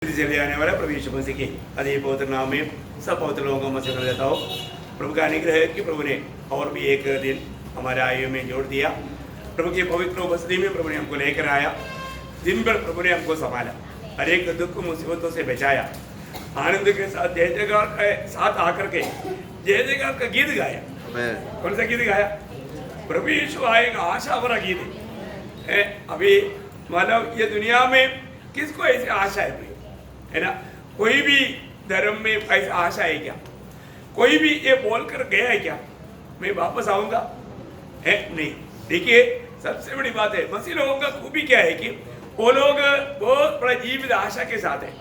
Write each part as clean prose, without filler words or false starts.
चले आने वाला प्रभु यीशु मसीह के अति पवित्र नाम में सब पवित्र लोगों को मसीह कर देता हूँ। प्रभु का अनुग्रह है कि प्रभु ने और भी एक दिन हमारे आयु में जोड़ दिया। प्रभु की पवित्र उपस्थिति में प्रभु ने हमको लेकर आया। दिन भर प्रभु ने हमको संभाला, हर एक दुख मुसीबतों से बचाया। आनंद के साथ जय जयकार के साथ आकर के जय जयकार का गीत गाया। कौन सा गीत गाया? प्रभु यीशु आएगा, आशा भरा गीत है। अभी मतलब ये दुनिया में किसको ऐसी आशा है ना? कोई भी धर्म में ऐसा आशा है क्या? कोई भी ये बोल कर गया है क्या मैं वापस आऊंगा? है नहीं। देखिए, सबसे बड़ी बात है मसीह लोगों का खूबी क्या है कि वो लोग बहुत बड़ा जीवित आशा के साथ है।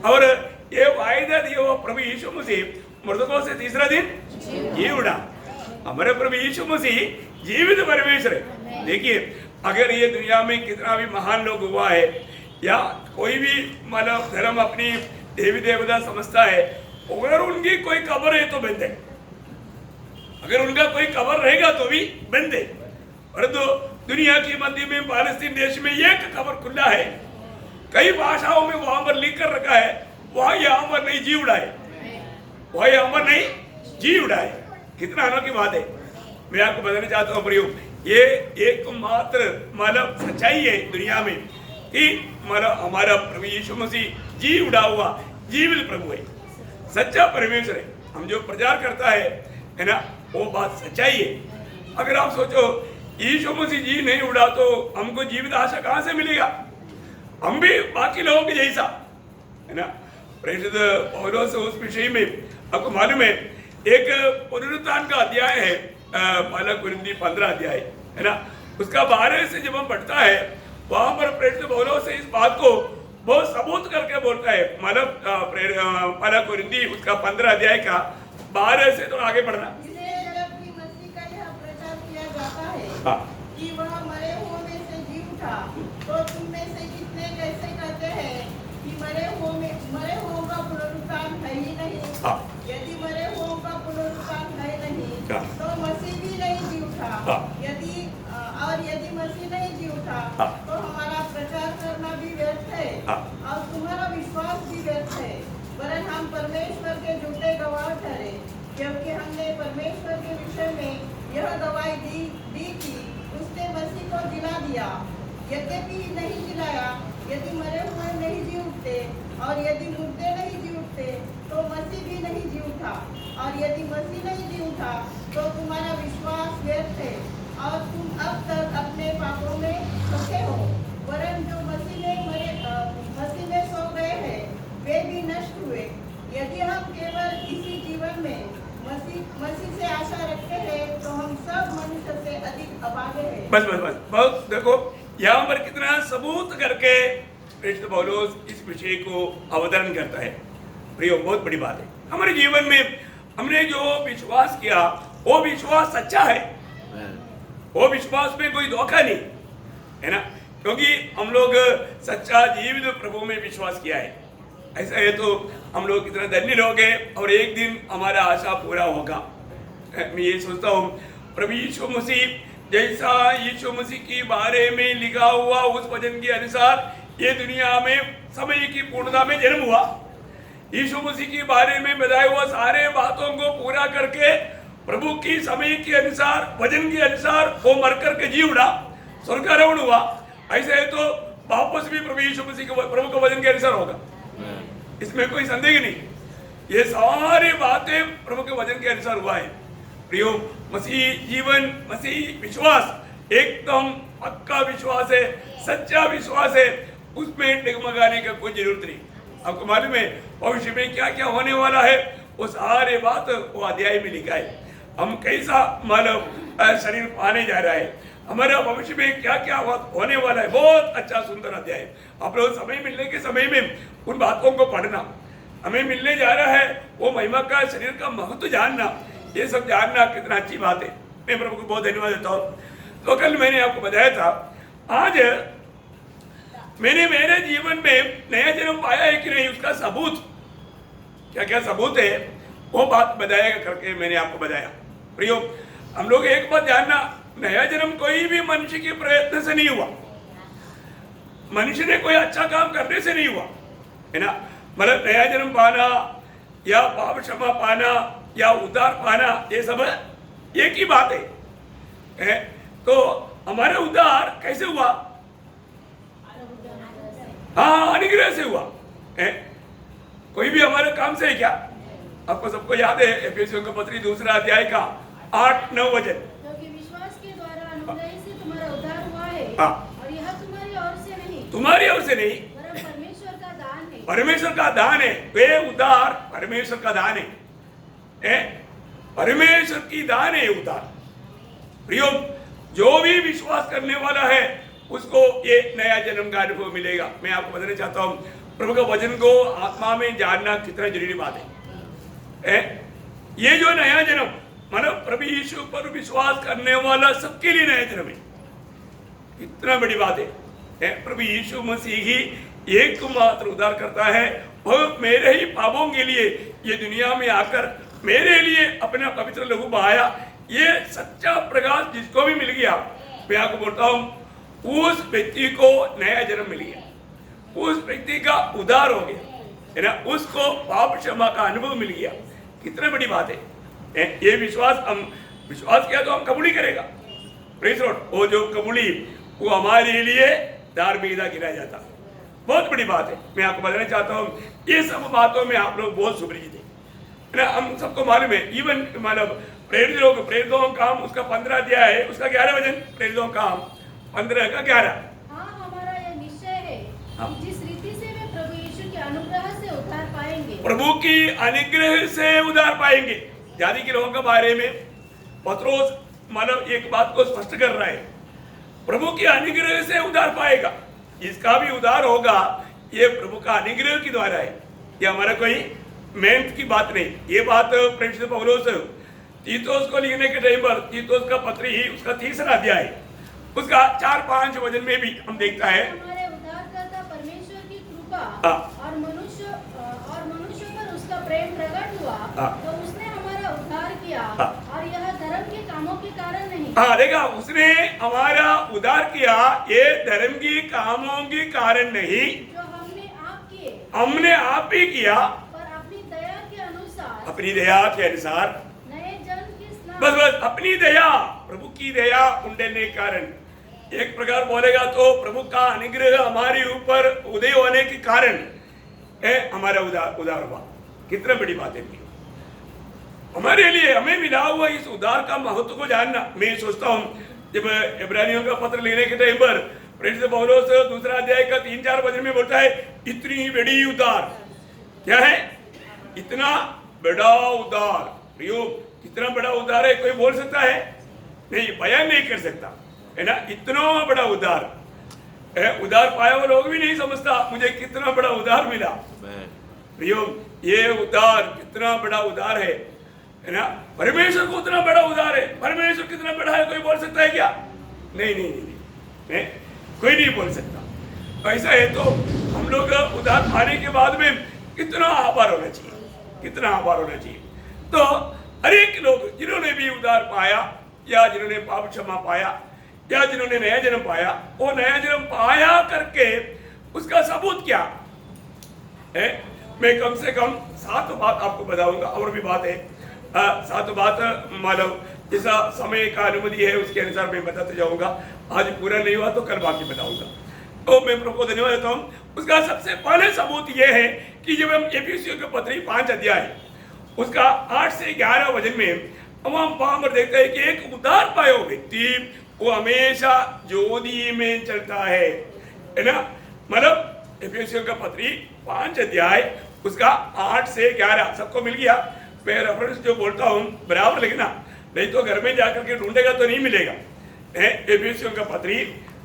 और ये वायदा दिया हुआ प्रभु यीशु मसीह मृतकों से तीसरा दिन जी उड़ा। हमारे प्रभु यीशु मसीह जीवित परमेश्वर है। देखिए, अगर ये दुनिया में कितना भी महान लोग हुआ है या कोई भी मानव धर्म अपनी देवी देवता समझता है, अगर उनकी कोई कब्र है तो बंद है, अगर उनका कोई कब्र रहेगा तो भी बंद है। परंतु दुनिया की मध्य में पालस्तीन देश में एक कब्र खुला है। कई भाषाओं में वहां पर लिख कर रखा है, वह यहाँ पर नहीं जी उड़ा है, वह यहाँ पर नहीं जी उड़ा है। कितना अनोखी बात है। मैं आपको बताना चाहता हूँ प्रियो, ये एकमात्र मतलब सच्चाई है दुनिया में कि हमारा प्रभु यीशु मसीह जी उड़ा हुआ जीवित प्रभु है, सच्चा परमेश्वर है। हम जो प्रचार करता है ना, वो बात सच्चाई है। अगर आप सोचो यीशु मसीह जी नहीं उड़ा तो हमको जीवित आशा कहाँ से मिलेगा? हम भी बाकी लोगों के जैसा है ना। प्रेरित पौलुस उस विषय में आपको मालूम है, एक पुनरुत्थान का अध्याय है, पहला कुरिन्थी 15 अध्याय है ना, उसका 12 से जब हम पढ़ता है वहां पर प्रेरित पौलुस से इस बात को बहुत सबूत करके बोलता है। मतलब पहला कुरिन्थी उसका 15 अध्याय का 12 से तो आगे पढ़ना। जबकि मसीह का यह प्रचार किया जाता है कि वह मरे हुओं में से जी उठा, तो तुम में से कितने कैसे कहते हैं कि मरे हुओं का पुनरुत्थान है ही नहीं? यदि मरे हुओं का पुनरुत्थान है नहीं तो मसीह भी नहीं जी उठा। यदि मसीह नहीं जी उठा तो हमारा प्रचार करना भी व्यर्थ है और तुम्हारा विश्वास भी व्यर्थ है। वरन हम परमेश्वर के झूठे गवाह ठहरे, क्योंकि हमने परमेश्वर के विषय में यह गवाही दी कि उसने मसीह को जिला दिया। यद्यपि नहीं जिलाया, यदि मरे हुए नहीं जी उठते और यदि मुर्दे नहीं जी उठते तो मसीह भी नहीं जी उठा। और यदि मसीह नहीं जी उठा तो तुम्हारा विश्वास व्यर्थ है और तुम अब तक अपने पापों में फंसे हो। वरन जो मसीह में सो गए हैं वे भी नष्ट हुए। यदि हम केवल इसी जीवन में मसीह से आशा रखते हैं तो हम सब मनुष्य से अधिक अभागे हैं। बस बहुत देखो, यहाँ पर कितना सबूत करके प्रेरित पौलुस इस विषय को अवतरण करता है। प्रियो, बहुत बड़ी बात है। हमारे जीवन में हमने जो विश्वास किया वो विश्वास सच्चा है, वो विश्वास में कोई धोखा नहीं है ना, क्योंकि हम लोग सच्चा जीवित प्रभु में विश्वास किया है। ऐसा है तो हम लोग कितना धन्य लोग हैं और एक दिन हमारा आशा पूरा होगा। मैं ये सोचता हूँ, प्रभु यीशु मसीह जैसा यीशु मसीह के बारे में लिखा हुआ उस वचन के अनुसार ये दुनिया में समय की पूर्णता में जन्म हुआ। यीशु मसीह के बारे में बताए हुआ सारे बातों को पूरा करके प्रभु की समय के अनुसार वचन के अनुसार वो मर करके जी उड़ा, स्वर्गारोहण हुआ। ऐसे है तो वापस भी प्रभु यीशु मसीह के प्रभु के वचन के अनुसार होगा, इसमें कोई संदेह नहीं। ये सारी बातें प्रभु के वचन के अनुसार हुआ है। प्रियो, मसीह जीवन, मसीह विश्वास एकदम पक्का विश्वास है, सच्चा विश्वास है, उसमें डगमगाने का कोई जरूरत नहीं। आपको मालूम है भविष्य में क्या क्या होने वाला है, वो सारे बात वो अध्याय में लिखा है। हम कैसा मानव शरीर पाने जा रहा है, हमारा भविष्य में क्या क्या होने वाला है, बहुत अच्छा सुंदर अध्याय है। आप लोग समय मिलने के समय में उन बातों को पढ़ना। हमें मिलने जा रहा है वो महिमा का शरीर का महत्व जानना, ये सब जानना कितना अच्छी बात है। मैं प्रभु को बहुत धन्यवाद देता हूँ। तो कल मैंने आपको बताया था, आज मैंने मेरे जीवन में नया जन्म पाया है कि नहीं, उसका सबूत क्या क्या सबूत है वो बात बताया करके मैंने आपको बताया। प्रियो, हम लोग एक बात जानना, नया जन्म कोई भी मनुष्य के प्रयत्न से नहीं हुआ, मनुष्य ने कोई अच्छा काम करने से नहीं हुआ। है ना। मतलब नया जन्म पाना या पाप क्षमा पाना या उद्धार पाना, ये सब एक ही बात है? तो हमारा उद्धार कैसे हुआ? हाँ, अनुग्रह से हुआ है। कोई भी हमारे काम से है क्या? आपको सबको याद है एफेसियों का पत्री 2 अध्याय का 8-9 वचन, क्योंकि विश्वास के द्वारा अनुग्रह से तुम्हारा उद्धार हुआ है। हाँ। और यह तुम्हारी ओर से नहीं, तुम्हारी ओर से नहीं, वरन परमेश्वर का दान है। परमेश्वर का दान है। वे उद्धार परमेश्वर का दान है, परमेश्वर की दान है उद्धार। प्रियो, जो भी विश्वास करने वाला है उसको ये नया जन्म का अनुभव मिलेगा। मैं आपको बताना चाहता हूँ, प्रभु का वचन को आत्मा में जानना कितना जरूरी बात है। ये जो नया जन्म, मतलब प्रभु यीशु पर विश्वास करने वाला सबके लिए नया जन्म है। इतना बड़ी बात है। प्रभु यीशु मसीह ही एकमात्र उद्धार करता है। वह मेरे ही पापों के लिए ये दुनिया में आकर मेरे लिए अपना पवित्र लहू बहाया। ये सच्चा प्रकाश जिसको भी मिल गया, मैं आपको बोलता हूँ, उस व्यक्ति को नया जन्म मिल गया, उस व्यक्ति का उद्धार हो गया, है ना। उसको पाप क्षमा का अनुभव मिल गया। कितनी बड़ी बात है। ये विश्वास, हम विश्वास किया तो हम कबूली करेगा। Praise Lord. वो जो कबूली, वो हमारे लिए धार्मिकता गिराया जाता। बहुत बड़ी बात है। मैं आपको बताना चाहता हूँ, ये सब बातों में आप लोग बहुत सुपरिचित है ना। हम सबको मालूम है। इवन मतलब प्रेरितों का काम उसका 15 अध्याय है, उसका 11 वचन। प्रेरितों का काम 15 का 11। हाँ, हमारा यह निश्चय है हाँ। कि जिस रीति से वे प्रभु यीशु के अनुग्रह से उद्धार पाएंगे, प्रभु की अनुग्रह से उद्धार पाएंगे। जाति के लोगों के बारे में पत्रोस मतलब एक बात को स्पष्ट कर रहा है, प्रभु की अनुग्रह से उद्धार पाएगा। इसका भी उद्धार होगा ये प्रभु का अनुग्रह के द्वारा है। ये हमारा कोई मेहनत की बात नहीं। ये बात प्रेरित पौलुस तीतुस को लिखने के टाइम पर, तीतुस का पत्री ही उसका 3 अध्याय उसका 4-5 वचन में भी हम देखता है, हमारे उद्धारकर्ता परमेश्वर की कृपा और मनुष्य पर उसका प्रेम प्रकट हुआ, तो उसने हमारा उद्धार किया। और यह धर्म के कामों के कारण नहीं। हाँ, देखा, उसने हमारा उद्धार किया, ये धर्म की कामों के कारण नहीं, जो हमने आप किए, हमने आप ही किया, पर अपनी दया के अनुसार, अपनी दया के अनुसार। नए जन्म के स्नान, बस अपनी दया, प्रभु की दया उंडने के कारण। एक प्रकार बोलेगा तो प्रभु का अनुग्रह हमारे ऊपर उदय होने के कारण हमारा उद्धार हुआ। कितना बड़ी बात है हमारे लिए। हमें मिला हुआ इस उद्धार का महत्व को जानना। मैं सोचता हूँ, जब इब्रानियों का पत्र लिखने के टाइम पर प्रेरित पौलुस 2 अध्याय का 3-4 वचन में बोलता है, इतनी बड़ी उद्धार। क्या है? इतना बड़ा उद्धार। प्रियो, कितना बड़ा उद्धार है, कोई बोल सकता है? नहीं, बयान नहीं कर सकता, है ना। इतना बड़ा उद्धार है। उद्धार पाया हुआ लोग भी नहीं समझता मुझे कितना बड़ा उद्धार मिला। प्रियो, ये उद्धार कितना बड़ा उद्धार है ना। परमेश्वर को उतना बड़ा उद्धार है। परमेश्वर कितना बड़ा है, कोई बोल सकता है क्या? नहीं नहीं नहीं, नहीं, कोई नहीं बोल सकता। ऐसा है तो हम लोग उद्धार पाने के बाद में कितना आभार होना चाहिए, कितना आभार होना चाहिए। तो हर एक लोग जिन्होंने भी उद्धार पाया, या जिन्होंने पाप क्षमा पाया, या जिन्होंने नया जन्म पाया, वो नया जन्म पाया करके उसका सबूत क्या है? मैं कम से कम 7 बात आपको बताऊंगा। और भी बात है, 7 बात मतलब जैसा समय का अनुमति है उसके अनुसार मैं बताते जाऊंगा। आज पूरा नहीं हुआ तो कल बाकी बताऊंगा। तो मैं प्रभु को धन्यवाद देता हूँ। उसका सबसे पहले सबूत यह है कि जब हम एफिसियों के पत्री 5 अध्याय उसका 8 से 11 वचन में हम वहां पर देखते हैं कि एक उद्धार पाया व्यक्ति वो हमेशा ज्योति में चलता है ना। मतलब एफिसियों का पत्री 5 अध्याय उसका 8 से 11 सबको मिल गया। मैं रेफरेंस जो बोलता हूँ बराबर लिखना, नहीं तो घर में जाकर के ढूंढेगा तो नहीं मिलेगा। एफिसियों का पत्री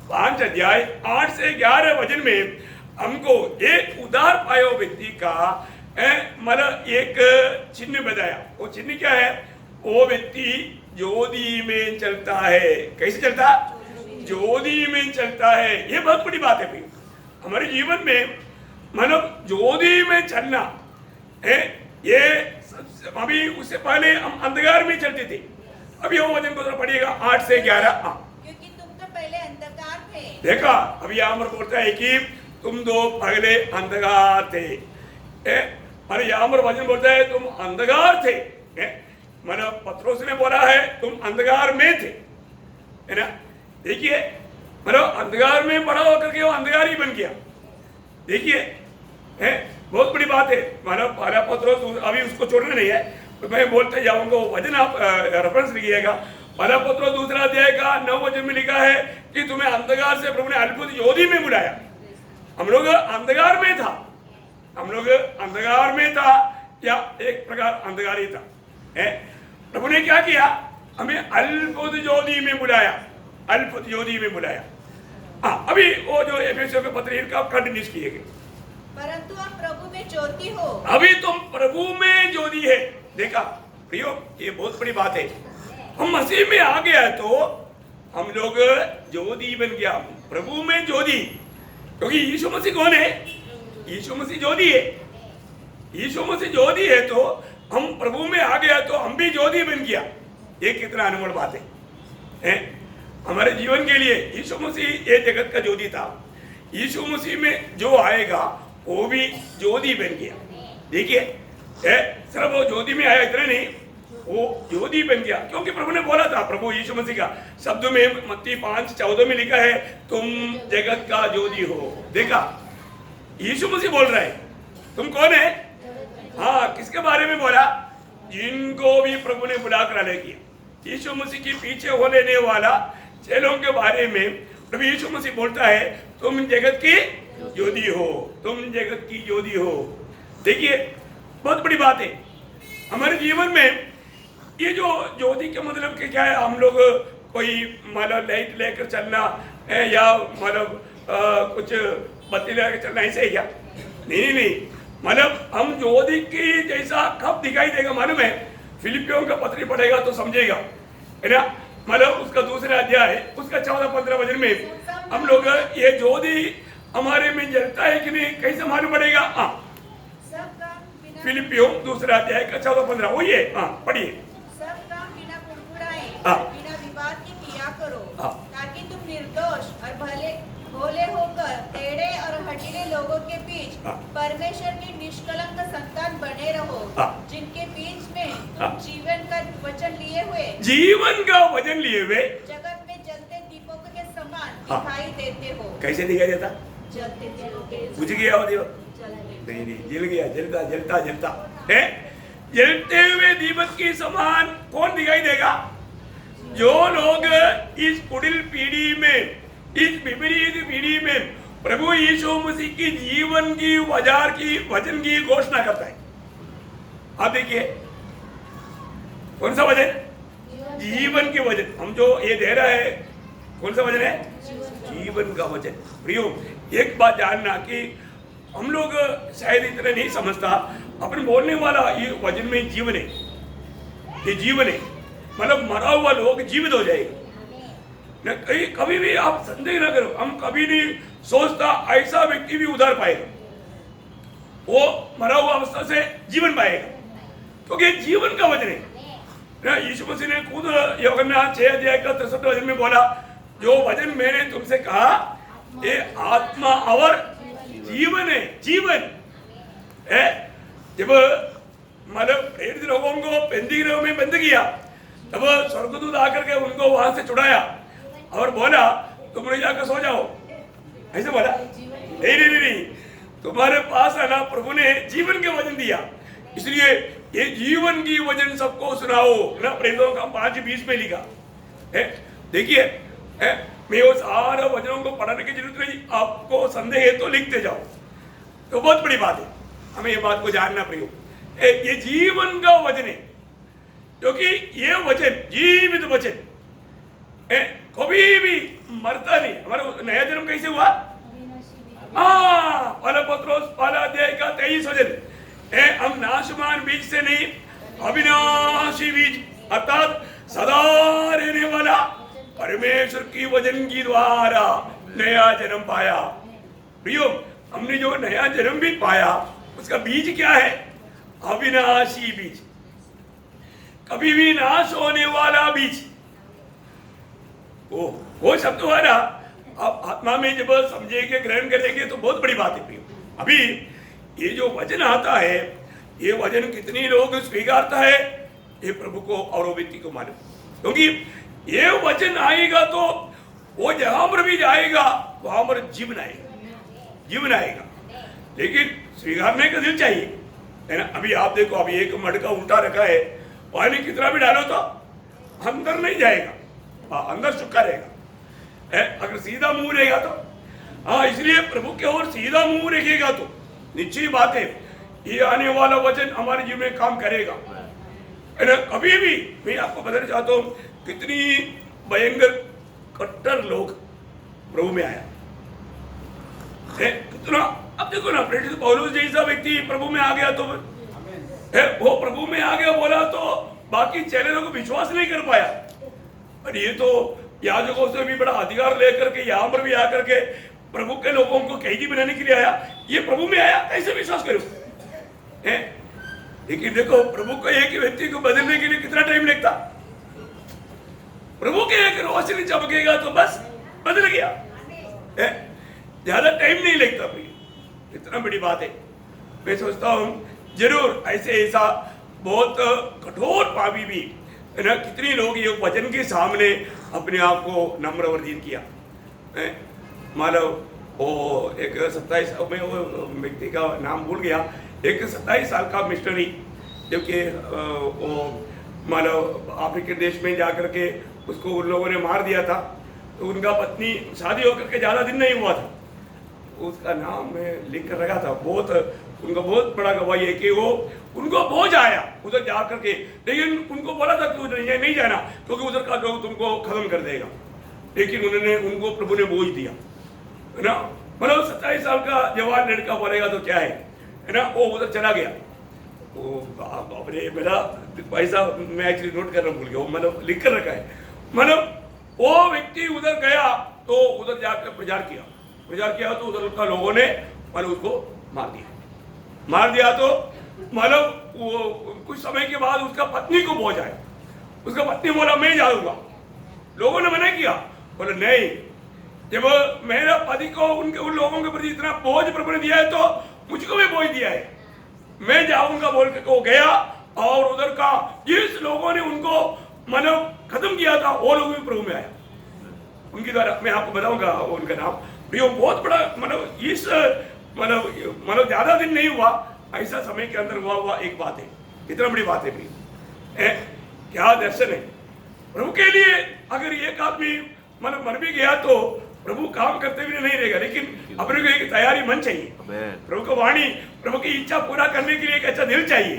5 अध्याय 8 से 11 वचन में हमको एक उद्धार पाया व्यक्ति का मतलब एक चिन्ह बताया। वो चिन्ह क्या है? वो व्यक्ति ज्योति में चलता है। कैसे चलता? ज्योति में चलता है। ये बहुत बड़ी बात है भाई हमारे जीवन में। मतलब ज्योति में चलना है। ये अभी उससे पहले हम अंधकार में चलते थे। अभी वो वचन को पढ़िएगा 8 से 11। क्योंकि तुम तो पहले अंधकार थे। देखा, अभी यहाँ पर बोलता है कि तुम दो पहले अंधकार थे। अरे यहाँ पर वचन बोलता है तुम अंधकार थे। मतलब पत्रोस ने बोला है तुम अंधकार में थे, है ना। देखिए मतलब अंधकार में बड़ा होकर के वो अंधकार ही बन गया। देखिए बहुत बड़ी बात है। मतलब पहला पत्रोस, अभी उसको छोड़ना नहीं है तो मैं बोलते जाऊंगा, वो वचन आप रेफरेंस लिखिएगा। पहला पत्रोस 2 अध्याय का 9 वचन में लिखा है कि तुम्हें अंधकार से प्रभु ने अद्भुत ज्योति में बुलाया। हम लोग अंधकार में था, हम लोग अंधकार में था, या एक प्रकार अंधकार ही था। प्रभु ने क्या किया, हमें अद्भुत ज्योति में बुलाया, अद्भुत ज्योति में बुलाया। हाँ, अभी वो जो एफेसियों के पत्र का कंटिन्यूस किए गए, परंतु आप प्रभु में ज्योति हो। अभी तुम प्रभु में ज्योति है। देखा प्रियो, ये बहुत बड़ी बात है। हम मसीह में आ गया तो हम लोग ज्योति बन गया, प्रभु में ज्योति। क्योंकि यीशु मसीह कौन है, यीशु मसीह ज्योति है। यीशु मसीह ज्योति है तो हम प्रभु में आ गया तो हम भी ज्योति बन गया। ये कितना अनमोल बात है। हमारे जीवन के लिए यीशु मसीह ये जगत का ज्योति था। यीशु मसीह में जो आएगा वो भी ज्योति बन गया। देखिए सिर्फ वो ज्योति में आया इतना नहीं, वो ज्योति बन गया। क्योंकि प्रभु ने बोला था, प्रभु यीशु मसीह का शब्द में मत्ती 5:14 में लिखा है तुम जगत का ज्योति हो। देखा यीशु मसीह बोल रहा है तुम कौन है। हाँ, किसके बारे में बोला, जिनको भी प्रभु ने बुलाकर अलग किया। यीशु मसीह के पीछे हो लेने वाला चेलों के बारे में प्रभु यीशु मसीह बोलता है तुम जगत की ज्योति हो, तुम जगत की ज्योति हो। देखिए बहुत बड़ी बात है हमारे जीवन में। ये जो ज्योति के मतलब कि क्या है, हम लोग कोई मतलब लाइट लेकर चलना है या मतलब कुछ बत्ती लेकर चलना, ऐसे ही क्या? नहीं नहीं, मतलब हम ज्योति की जैसा कब दिखाई देगा मालूम है, फिलिपियों का पत्री पढ़ेगा तो समझेगा, है ना। मतलब उसका 2 अध्याय उसका 14-15 वचन में हम लोग ये ज्योति हमारे में जलता है कि नहीं कैसे मालूम पड़ेगा। हाँ, फिलिपियों 2 अध्याय का 14-15 वही है। हाँ पढ़िए। सब काम बिना कुड़कुड़ाए हाँ। बिना विवाद के किया करो, हाँ। ताकि तुम निर्दोष और भोले होकर टेढ़े और हठीले लोगों के बीच हाँ। परमेश्वर की निष्कलंक संतान बने रहो, हाँ। जिनके बीच में हाँ। तुम जीवन का वचन लिए हुए जगत में जलते दीपों के समान हाँ। दिखाई देते हो। कैसे दिखाई देता, जलते दीपों के बुझ गया हो देव, नहीं नहीं, जल गया, जलता जलता जलता है। जलते हुए दीपक के समान कौन दिखाई देगा, जो लोग इस कुटिल पीढ़ी में, इस विपरीत पीढ़ी में प्रभु यीशु मसीह की जीवन की वचन की घोषणा करता है। आप देखिए कौन सा वचन, जीवन के वचन। हम जो ये दे रहा है कौन सा वचन है, जीवन का वचन। प्रियो एक बात जानना कि हम लोग शायद इतना नहीं समझता, अपने बोलने वाला ये वचन में जीवन है, ये जीवन है। मतलब मरा हुआ लोग जीवित हो जाएगा न, कभी भी आप संदेह न करो। हम कभी नहीं सोचता ऐसा व्यक्ति भी उधार पाएगा, वो मरा हुआ अवस्था से जीवन पाएगा, क्योंकि जीवन का वचन है। यीशु मसीह ने खुद यूहन्ना 6 अध्याय का 63 वचन में बोला, जो वचन मैंने तुमसे कहा ये आत्मा और जीवन है, जीवन है। जब मतलब प्रेरित लोगों को बंदी गृह में बंद किया, तब स्वर्गदूत आकर के उनको वहां से छुड़ाया और बोला तुम लोग जाकर सो जाओ, ऐसे बोला। नहीं नहीं नहीं, तुम्हारे पास है ना प्रभु ने जीवन के वचन दिया, इसलिए ये जीवन की वचन सबको सुनाओ ना। प्रेरितों का 5:20 में लिखा है। देखिए मैं वो सारे वचनों को पढ़ने की जरूरत नहीं, आपको संदेह है तो लिखते जाओ, तो बहुत बड़ी बात है। हमें ये बात को जानना प्रयोग, ये जीवन का वचन है, क्योंकि ये वचन जीवित वचन कभी भी मरता नहीं। हमारा नया जन्म कैसे हुआ, पहला पत्रोस 1 अध्याय का 23 वचन, हम नाशवान बीज से नहीं अविनाशी बीज अर्थात सदा रहने वाला परमेश्वर की वचन की द्वारा नया जन्म पाया। प्रियो हमने जो नया जन्म भी पाया उसका बीज क्या है, अविनाशी बीज, कभी भी नाश होने वाला बीज। वो शब्द वाला आप आत्मा में जब समझेंगे, ग्रहण करेंगे तो बहुत बड़ी बात है प्रियो। अभी ये जो वचन आता है, ये वचन कितनी लोग स्वीकारता है ये प्रभु को और वो व्यक्ति को मालूम, क्योंकि ये वचन आएगा तो वो जहां पर भी जाएगा वहां पर जीवन आएगा, लेकिन स्वीकारने का दिल चाहिए, है ना। अभी आप देखो, अभी एक मटका उल्टा रखा है, पानी कितना भी डालो तो अंदर नहीं जाएगा, अंदर सूखा रहेगा, अगर सीधा मुंह रहेगा तो। हाँ, इसलिए प्रभु के ओर सीधा मुंह रखेगा तो निश्चय बात है ये आने वाला वचन हमारे जीवन में काम करेगा, है ना। अभी भी मैं आपको बताना चाहता हूँ कितनी भयंकर कट्टर लोग प्रभु में आया है, कितना। अब देखो ना, प्रेरित पौलुस जैसा व्यक्ति प्रभु में आ गया तो है, वो प्रभु में आ गया बोला तो बाकी चेलों को विश्वास नहीं कर पाया, और ये तो याजकों से भी बड़ा अधिकार लेकर के यहाँ पर भी आकर के प्रभु के लोगों को कैदी बनाने के लिए आया, ये प्रभु में आया, कैसे विश्वास करो है। लेकिन देखो, प्रभु को एक व्यक्ति को बदलने के लिए कितना टाइम लगता, प्रभु के एक रोशनी चमकेगा तो बस बदल गया, ज्यादा टाइम नहीं लगता भाई, इतना बड़ी बात है। मैं सोचता हूँ जरूर ऐसा बहुत कठोर पापी भी, है ना, कितने लोग ये वचन के सामने अपने आप को नम्र और दीन किया। मानो वो एक 27, में वो व्यक्ति का नाम भूल गया, एक 27 साल का मिशनरी, जबकि वो मानो अफ्रीकन देश में जाकर के उसको उन लोगों ने मार दिया था, तो उनका पत्नी शादी होकर के ज़्यादा दिन नहीं हुआ था, उसका नाम मैं लिख कर रखा था। बहुत उनका बहुत बड़ा गवाही है कि वो उनको बोझ आया उधर जा करके, लेकिन उनको बोला था कि उधर नहीं जाना क्योंकि उधर का लोग तुमको खत्म कर देगा, लेकिन उनको प्रभु ने बोझ दिया, है ना। मतलब 27 साल का जवान लड़का बोलेगा तो क्या है ना, वो उधर चला गया। वो अपने मेरा पैसा मैं एक्चुअली नोट करना भूल गया, वो मतलब लिख कर रखा है। मतलब वो व्यक्ति उधर गया तो उधर जाकर प्रचार किया तो उधर का लोगों ने मतलब उसको मार दिया तो मतलब वो कुछ समय के बाद उसका पत्नी को बोझ आया, उसका पत्नी बोला मैं जाऊंगा, लोगों ने मना किया, बोले नहीं, जब मेरा पति को उन लोगों के प्रति इतना बोझ प्रभु ने दिया है तो मुझको भी बोझ दिया है, मैं जाऊंगा बोल के वो गया, और उधर का जिस लोगों ने उनको मतलब खत्म किया था वो लोग भी प्रभु में आया उनके द्वारा। मैं आपको बताऊंगा उनका नाम, ये बहुत बड़ा मतलब इस मतलब ज्यादा दिन नहीं हुआ, ऐसा समय के अंदर हुआ एक बात है, कितना बड़ी बात है भाई, क्या दर्शन है प्रभु के लिए। अगर एक आदमी मतलब मर भी गया तो प्रभु काम करते भी नहीं रहेगा, लेकिन अपने को एक तैयारी मन चाहिए, प्रभु को वाणी, प्रभु की इच्छा पूरा करने के लिए एक अच्छा दिल चाहिए,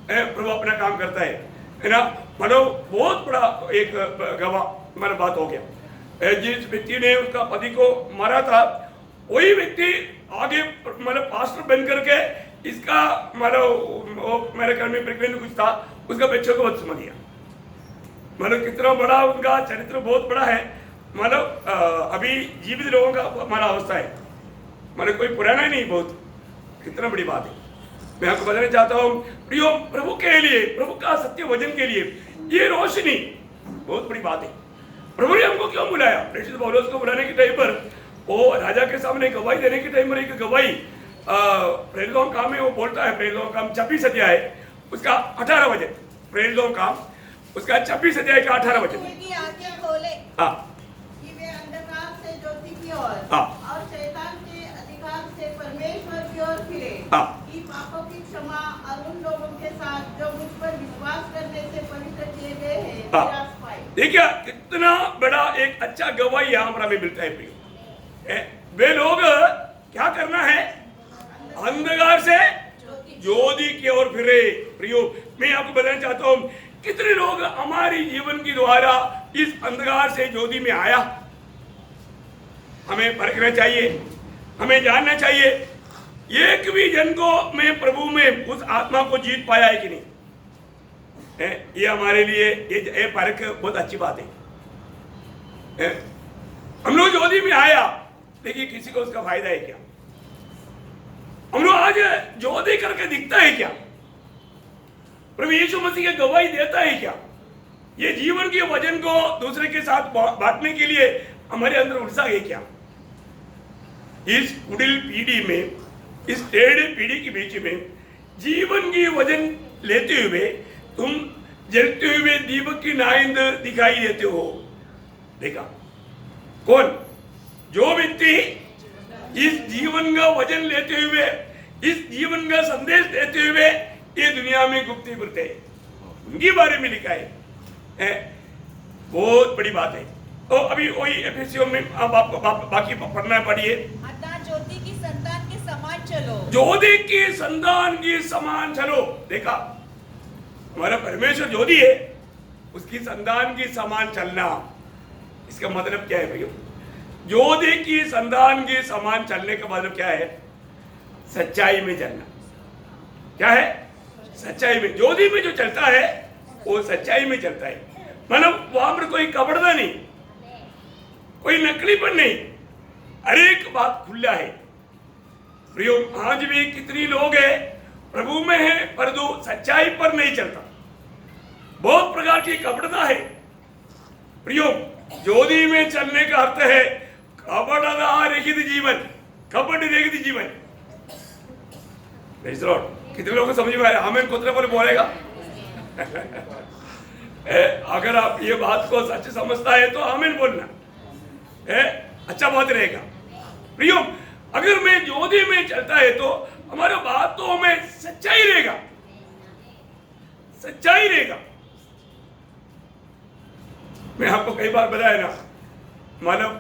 प्रभु अपना काम करता है ना। मतलब बहुत बड़ा एक गवाह मतलब बात हो गया, जिस व्यक्ति ने उसका पति को मारा था वही व्यक्ति आगे मतलब पास्टर बन करके इसका मतलब मेरे घर में प्रेग्नेंट कुछ था, उसका बच्चों को बपतिस्मा दिया। मतलब कितना बड़ा उनका चरित्र बहुत बड़ा है, मतलब अभी जीवित लोगों का हमारा अवस्था है, मतलब कोई पुराना ही नहीं, बहुत कितना बड़ी बात है। मैं आपको बताना चाहता हूँ प्रियो, प्रभु के लिए, प्रभु का सत्य वचन के लिए ये रोशनी बहुत बड़ी बात है। प्रभु ने हमको क्यों बुलाया, प्रेरित पौलुस को बुलाने के टाइम पर वो राजा के सामने गवाही देने के टाइम पर एक गवाही प्रेरितों का काम है, वो बोलता है प्रेरितों का काम 26 अध्याय उसका 18 वचन, प्रेरितों का काम उसका 26 अध्याय का 18 वचन। हाँ, कि वे अंधकार से ज्योति की ओर और शैतान के अधिकार से परमेश्वर की ओर फिरे, कि पापों की क्षमा और उन लोगों के साथ जो मुझ पर विश्वास करने से पवित्र किए गए हैं विरासत पाए। देखिए कितना बड़ा एक अच्छा गवाही यहाँ पर हमें मिलता है प्रियो। वे लोग क्या करना है, अंधकार से ज्योति की ओर फिरे। प्रियो, मैं आपको बताना चाहता हूँ कितने लोग हमारी जीवन के द्वारा इस अंधकार से ज्योति में आया, हमें परखना चाहिए, हमें जानना चाहिए एक भी जन को मैं प्रभु में उस आत्मा को जीत पाया है कि नहीं। ये हमारे लिए ये परख बहुत अच्छी बात है। हम लोग ज्योति में आया, लेकिन किसी को उसका फायदा है क्या? हम लोग आज ज्योति करके दिखता है क्या? प्रभु यीशु मसीह की गवाही देता है क्या? ये जीवन के वचन को दूसरे के साथ बांटने के लिए हमारे अंदर उलझा है क्या? इस कुटिल पीढ़ी में, इस टेढ़ी पीढ़ी के बीच में जीवन की वजन लेते हुए तुम जलते हुए दीपक की नाइंद दिखाई देते हो। देखा कौन? जो व्यक्ति इस जीवन का वजन लेते हुए, इस जीवन का संदेश देते हुए ये दुनिया में गुप्ती करते हैं, उनके बारे में लिखा है। बहुत बड़ी बात है। तो अभी वही एफएससी में बाकी पढ़ना पढ़िए। अतः ज्योति की संतान के समान चलो। ज्योति की संतान के समान चलो। देखा, हमारा परमेश्वर ज्योति है, उसकी संतान के समान चलना, इसका मतलब क्या है भैया? ज्योति की संतान के समान चलने का मतलब क्या है? सच्चाई में चलना। क्या है? सच्चाई में। ज्योति में जो चलता है वो सच्चाई में चलता है। मतलब वहां पर कोई कपड़दा नहीं, कोई नकलीपन नहीं, हर एक बात खुला है। प्रियो, आज भी कितनी लोग हैं प्रभु में है परंतु सच्चाई पर नहीं चलता। बहुत प्रकार की कपड़ता है। प्रियो, ज्योति में चलने का अर्थ है कपड़दा रहित जीवन, कपट रहित जीवन। कितने लोगों को समझ में आया? हमें कुतरे पर बोलेगा। अगर आप ये बात को सच समझता है तो आमीन बोलना अच्छा बात रहेगा। प्रियो, अगर मैं ज्योति में चलता है तो हमारे बातों में सच्चाई रहेगा, सच्चाई रहेगा। मैं आपको कई बार बताया ना, मानव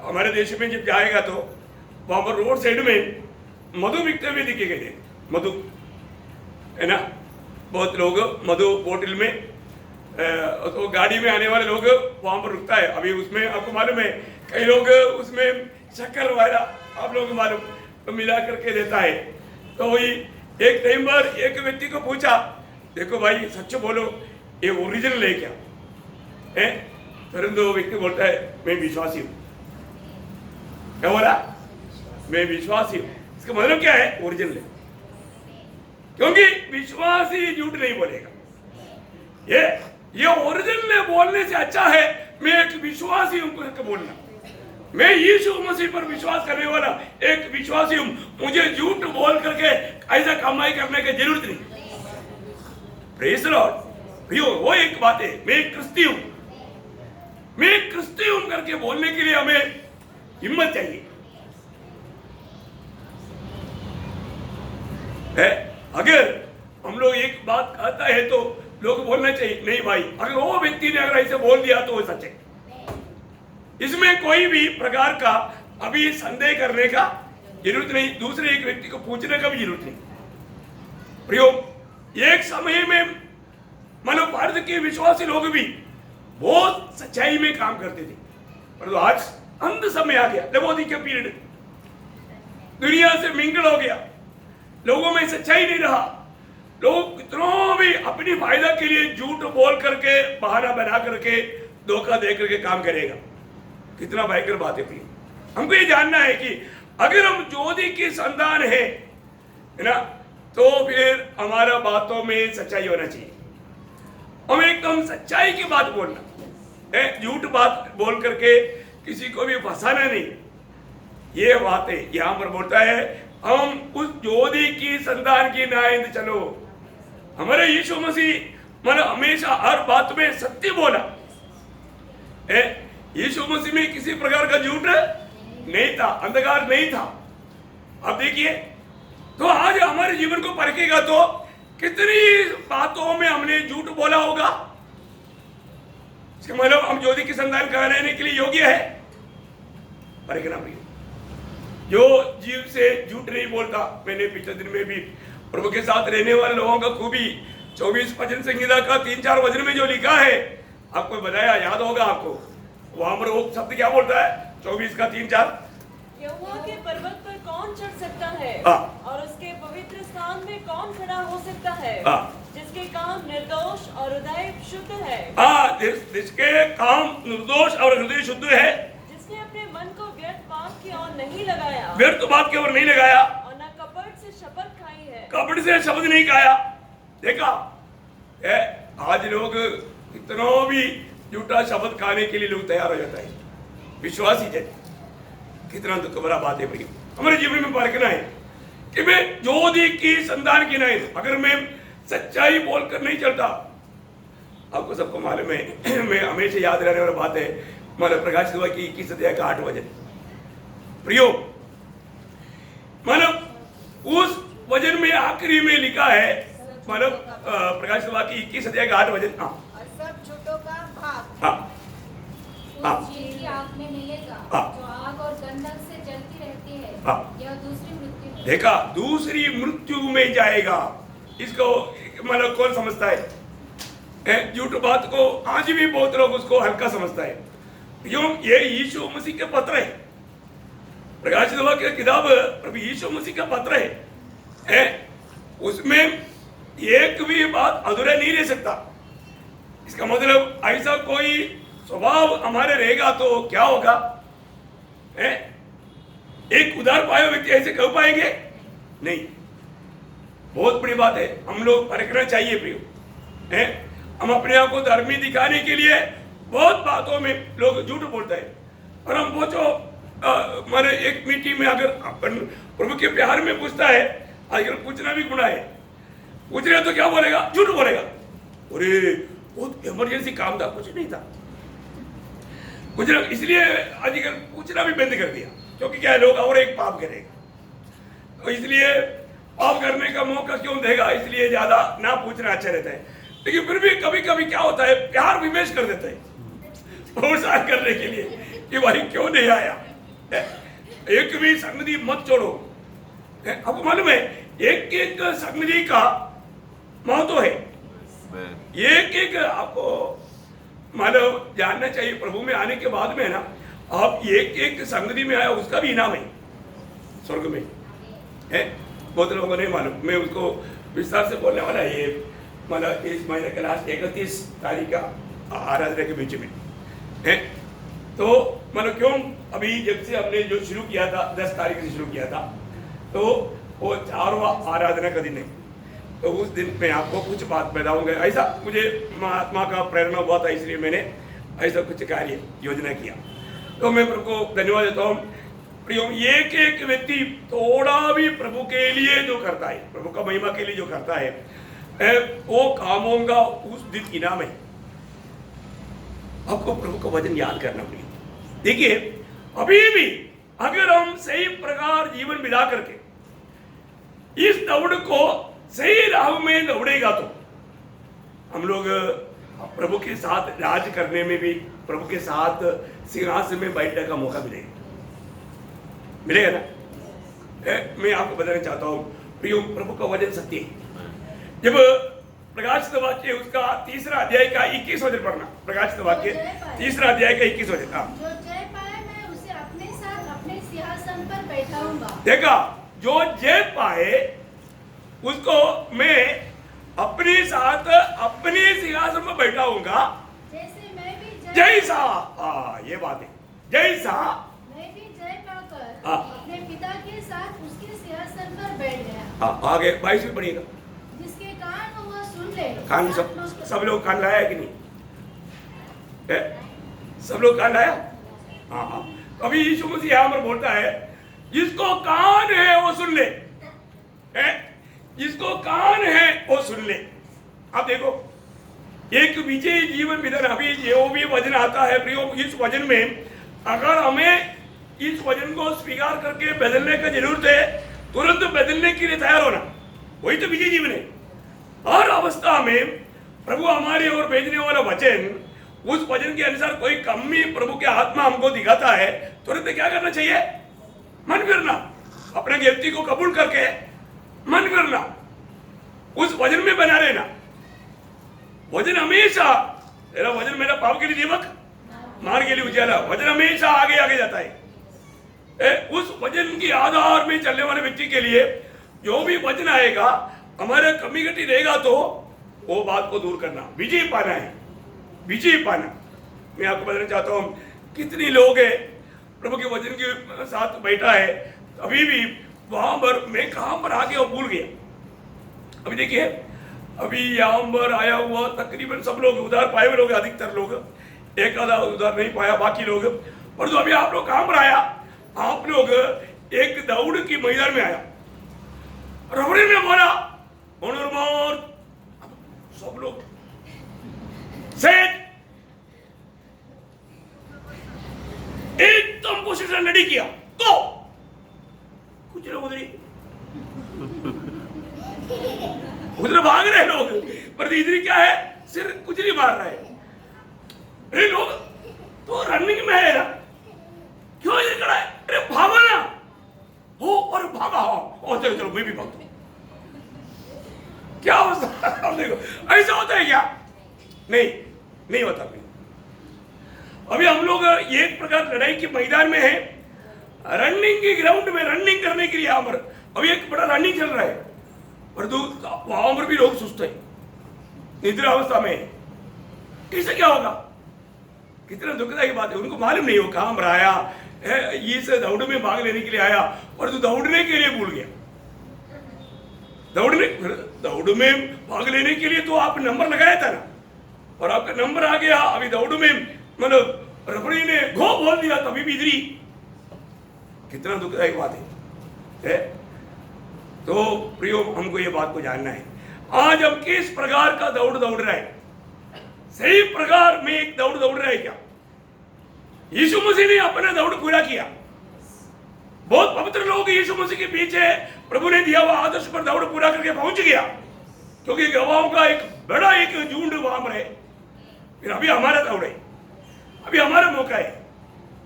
हमारे देश में जब जाएगा तो वहां पर रोड साइड में मधु बिकते हुए दिखेंगे थे। मधु है ना, बहुत लोग मधु बोतल में तो गाड़ी में आने वाले लोग वहां पर रुकता है। अभी उसमें आपको मालूम है कई लोग उसमें शक्कर वगैरह आप लोगों को मालूम तो मिला करके देता है। तो वही एक टाइम पर एक व्यक्ति को पूछा, देखो भाई सच बोलो ये ओरिजिनल है क्या? है? परंतु वो व्यक्ति बोलता है मैं विश्वासी हूँ। क्या बोला? मैं विश्वासी हूँ। इसका मतलब क्या है? ओरिजिनल है। क्योंकि विश्वासी झूठ नहीं बोलेगा। ये ओरिजिनल बोलने से अच्छा है मैं एक विश्वासी हूं करके बोलना। मैं यीशु मसीह पर विश्वास करने वाला एक विश्वासी हूं, मुझे झूठ बोल करके ऐसा कमाई करने की जरूरत नहीं। Praise the Lord. वो एक बात है, मैं क्रिस्ती हूं, मैं क्रिस्ती हूं करके बोलने के लिए हमें हिम्मत चाहिए। अगर हम लोग एक बात कहता है तो लोग बोलना चाहिए नहीं भाई, अगर वो व्यक्ति ने अगर ऐसे बोल दिया तो वो सच है। इसमें कोई भी प्रकार का अभी संदेह करने का जरूरत नहीं, दूसरे एक व्यक्ति को पूछने का भी जरूरत नहीं। प्रयोग एक समय में मानो भारत के विश्वासी लोग भी बहुत सच्चाई में काम करते थे, परंतु आज अंत समय आ गया, लबोदिया पीरियड, दुनिया से मिंगल हो गया, लोगों में सच्चाई नहीं रहा। लोग कितनों भी अपनी फायदा के लिए झूठ बोल करके, बहाना बना करके, धोखा दे करके काम करेगा। कितना भयंकर बात है। हमको ये जानना है कि अगर हम ज्योति की संतान है ना, तो फिर हमारा बातों में सच्चाई होना चाहिए। हम एकदम सच्चाई की बात बोलना, झूठ बात बोल करके किसी को भी फंसाना नहीं। ये बातें यहां पर बोलता है, हम उस ज्योति की संतान की नाइंद चलो। हमारे यीशु मसीह मन हमेशा हर बात में सत्य बोला। यीशु मसीह में किसी प्रकार का झूठ नहीं था, अंधकार नहीं था। अब देखिए, तो आज हमारे जीवन को परखेगा तो कितनी बातों में हमने झूठ बोला होगा। इसका मतलब हम ज्योति की संतान कहलाने के लिए योग्य है? परखना भी। जो जीव से झूठ नहीं बोलता, मैंने पिछले दिन में भी प्रभु के साथ रहने वाले लोगों का खूबी 24 भजन संहिता का 3-4 वचन में जो लिखा है, आपको बताया, याद होगा आपको। वहां पर वो शब्द क्या बोलता है? 24 का 3-4, यहोवा के पर्वत पर कौन चढ़ सकता है और उसके पवित्र स्थान में कौन खड़ा हो सकता है? जिसके काम निर्दोष और हृदय शुद्ध है। जिसके काम निर्दोष और हृदय शुद्ध है, जिसने अपने मन को व्यर्थ बात की ओर नहीं लगाया, व्यर्थ बात की ओर नहीं लगाया, और न कपट से शपथ खाई है, कपट से शब्द नहीं खाया। देखा, आज लोग कितनों भी झूठा शब्द खाने के लिए लोग तैयार हो जाता है, विश्वास ही जाए। कितना दुख भरा बात है भाई, हमारे जीवन में परखना है कि मैं ज्योति की संतान की नहीं, अगर मैं सच्चाई बोलकर नहीं चलता। आपको सबको मालूम है, मैं हमेशा याद रहने वाली बात है, मतलब प्रकाशित हुआ कि 21 अध्याय का 8 वचन, प्रियो, मतलब उस वचन में आखिरी में लिखा है, मतलब प्रकाशित हुआ कि 21 अध्याय का 8 वचन, हाँ, और सब झूठों का भाग हाँ, हाँ, उस चील की आग में मिलेगा हाँ, जो आग और गंधक से जलती रहती है, हाँ, यह दूसरी मृत्यु है। देखा, दूसरी मृत्यु में जाएगा। इसको मतलब कौन समझता है? झूठ बात को आज भी बहुत लोग उसको हल्का समझता है। क्यों? ये यीशु मसीह के पत्र है, प्रकाशित हुआ की किताब प्रभु यीशु मसीह का पत्र है, उसमें एक भी बात अधूरा नहीं रह सकता। इसका मतलब ऐसा कोई स्वभाव हमारे रहेगा तो क्या होगा? एक उदार पाए व्यक्ति ऐसे कह पाएंगे? नहीं। बहुत बड़ी बात है, हम लोग परखना चाहिए प्रियो। हम अपने आप को धर्मी दिखाने के लिए बहुत बातों में लोग झूठ बोलते हैं, और हम पूछो माने एक मीटिंग में अगर अपन प्रभु के प्यार में पूछता है, आजकल पूछना भी गुनाह है, पूछ रहे तो क्या बोलेगा? झूठ बोलेगा। अरे बहुत इमरजेंसी काम था, कुछ नहीं था, कुछ ना, इसलिए आजकल पूछना भी बंद कर दिया, क्योंकि क्या है, लोग और एक पाप करेगा, तो इसलिए पाप करने का मौका क्यों देगा, इसलिए ज्यादा ना पूछना अच्छा रहता है। लेकिन फिर भी कभी कभी क्या होता है, प्यार विवेश कर देते हैं प्रोत्साहन करने के लिए कि भाई क्यों नहीं आया, एक भी संगति मत छोड़ो। आपको मालूम है एक एक संगति का महत्व है, एक एक आपको मानो जानना चाहिए। प्रभु में आने के बाद में ना, आप एक एक संगति में आया उसका भी इनाम है स्वर्ग में है। बहुत लोगों को नहीं मालूम, मैं उसको विस्तार से बोलने वाला है। ये मतलब इस महीने के लास्ट 31 तारीख का आराधना के बीच में है, तो मतलब क्यों अभी जब से हमने जो शुरू किया था 10 तारीख से शुरू किया था, तो वो 4वां आराधना का दिन है, तो उस दिन मैं आपको कुछ बात बताऊंगा। ऐसा मुझे महात्मा का प्रेरणा हुआ था, इसलिए मैंने ऐसा कुछ कार्य योजना किया। तो मैं प्रभु को धन्यवाद देता हूँ। प्रियो, एक एक व्यक्ति थोड़ा भी प्रभु के लिए जो करता है, प्रभु का महिमा के लिए जो करता है, वो कामों का उस दिन इनाम है। आपको प्रभु का वचन याद करना पड़ेगा। देखिए, अभी भी अगर हम सही प्रकार जीवन बिता करके इस दौड़ को सही राह में दौड़ेगा, तो हम लोग प्रभु के साथ राज करने में भी, प्रभु के साथ सिंहासन में बैठने का मौका मिलेगा ना। मैं आपको बताना चाहता हूँ प्रियो, प्रभु का वचन सत्य है। जब प्रकाशित वाक्य उसका 3 अध्याय का 21 वचन पढ़ना, प्रकाशित वाक्य 3 अध्याय का 21 वचन, जो जय पाए मैं उसे अपने साथ अपने सिंहासन पर बैठाऊंगा। देखा, जो जय पाए उसको मैं अपने साथ अपने सिंहासन में बैठाऊंगा, जैसे मैं भी जैसा, ये बात है, जैसा मैं भी जय पाकर हाँ। अपने पिता के साथ उसके सिंहासन पर बैठ गया। आगे 22 में पढ़िएगा। जिसके कान हो वह सुन ले। कान सब लोग कान लाया है कि नहीं? सब लोग कान लाया? हाँ। अभी यीशु मसीह यहाँ पर बोलता है, जिसको कान है वो सुन ले, जिसको कान है वो सुन ले। आप देखो, एक विजयी जीवन विधान, अभी जो भी वचन आता है प्रियो, इस वचन में अगर हमें इस वचन को स्वीकार करके बदलने की जरूरत है, तुरंत बदलने के लिए तैयार होना, वही तो विजय जीवन है। हर अवस्था में प्रभु हमारे ओर भेजने वाला वचन, उस वचन के अनुसार कोई कमी प्रभु के आत्मा हमको दिखाता है, तुरंत क्या करना चाहिए? मन फिरना, अपने गलती को कबूल करके मन फिरना, उस वचन में बना रहना। वचन हमेशा, तेरा वचन मेरा पाप के लिए दीपक, मार्ग के लिए उजाला, वचन हमेशा आगे आगे जाता है। उस वचन के आधार में चलने वाले व्यक्ति के लिए जो भी वचन आएगा, हमारा कमी घटी रहेगा, तो वो बात को दूर करना, विजय पाना है, विजय पाना। मैं आपको बताना चाहता हूँ, कितने लोग हैं प्रभु के वचन के साथ बैठा है, अभी भी वहां पर मैं कहां पर आ गया और भूल गया। अभी देखिए, अभी यहाँ पर आया हुआ तकरीबन सब लोग उधार पाए हुए लोग, अधिकतर लोग एक आधा उधर नहीं पाया बाकी लोग, परंतु अभी आप लोग कहां पर आया? आप लोग एक दौड़ की मैदान में आया। रबड़ी ने बोला मोर, सब लोग सेट एकदम पोजीशन रेडी किया तो कुछ लोग उधर भाग रहे लोग, पर इधर क्या है, सिर कुछ नहीं मार रहे। अरे लोग तो रनिंग में है ना, क्यों इधर खड़ा है? अरे भागो ना, हो और भागा हो, और चलो चलो मैं भी भागता हूं। क्या होता है? देखो ऐसा होता है क्या? नहीं होता। अभी हम लोग एक प्रकार लड़ाई के मैदान में है, रनिंग के ग्राउंड में रनिंग करने के लिए यहाँ पर अभी एक बड़ा रनिंग चल रहा है, पर वहां पर भी लोग सुस्त है, निद्रा अवस्था में है। कैसे क्या होगा? कितना दुखदायी बात है। उनको मालूम नहीं हो कहां पर आया, इस दौड़ में भाग लेने के लिए आया और तो दौड़ने के लिए भूल गया। दौड़ में भाग लेने के लिए तो आप नंबर लगाया था ना, और आपका नंबर आ गया। अभी दौड़ में मतलब रबड़ी ने घो बोल दिया, तभी भी इधरी। कितना दुखदायी बात है? तो प्रियो, हमको ये बात को जानना है, आज हम किस प्रकार का दौड़ रहे हैं? सही प्रकार में एक दौड़ रहा है क्या? यीशु मसीह ने अपना दौड़ पूरा किया। बहुत पवित्र लोग यीशु मसीह के पीछे प्रभु ने दिया हुआ आदर्श पर दौड़ पूरा करके पहुंच गया, क्योंकि गवाहों का एक बड़ा एक झुंड वहां पर है। फिर अभी हमारा दौड़ है, अभी हमारा मौका है,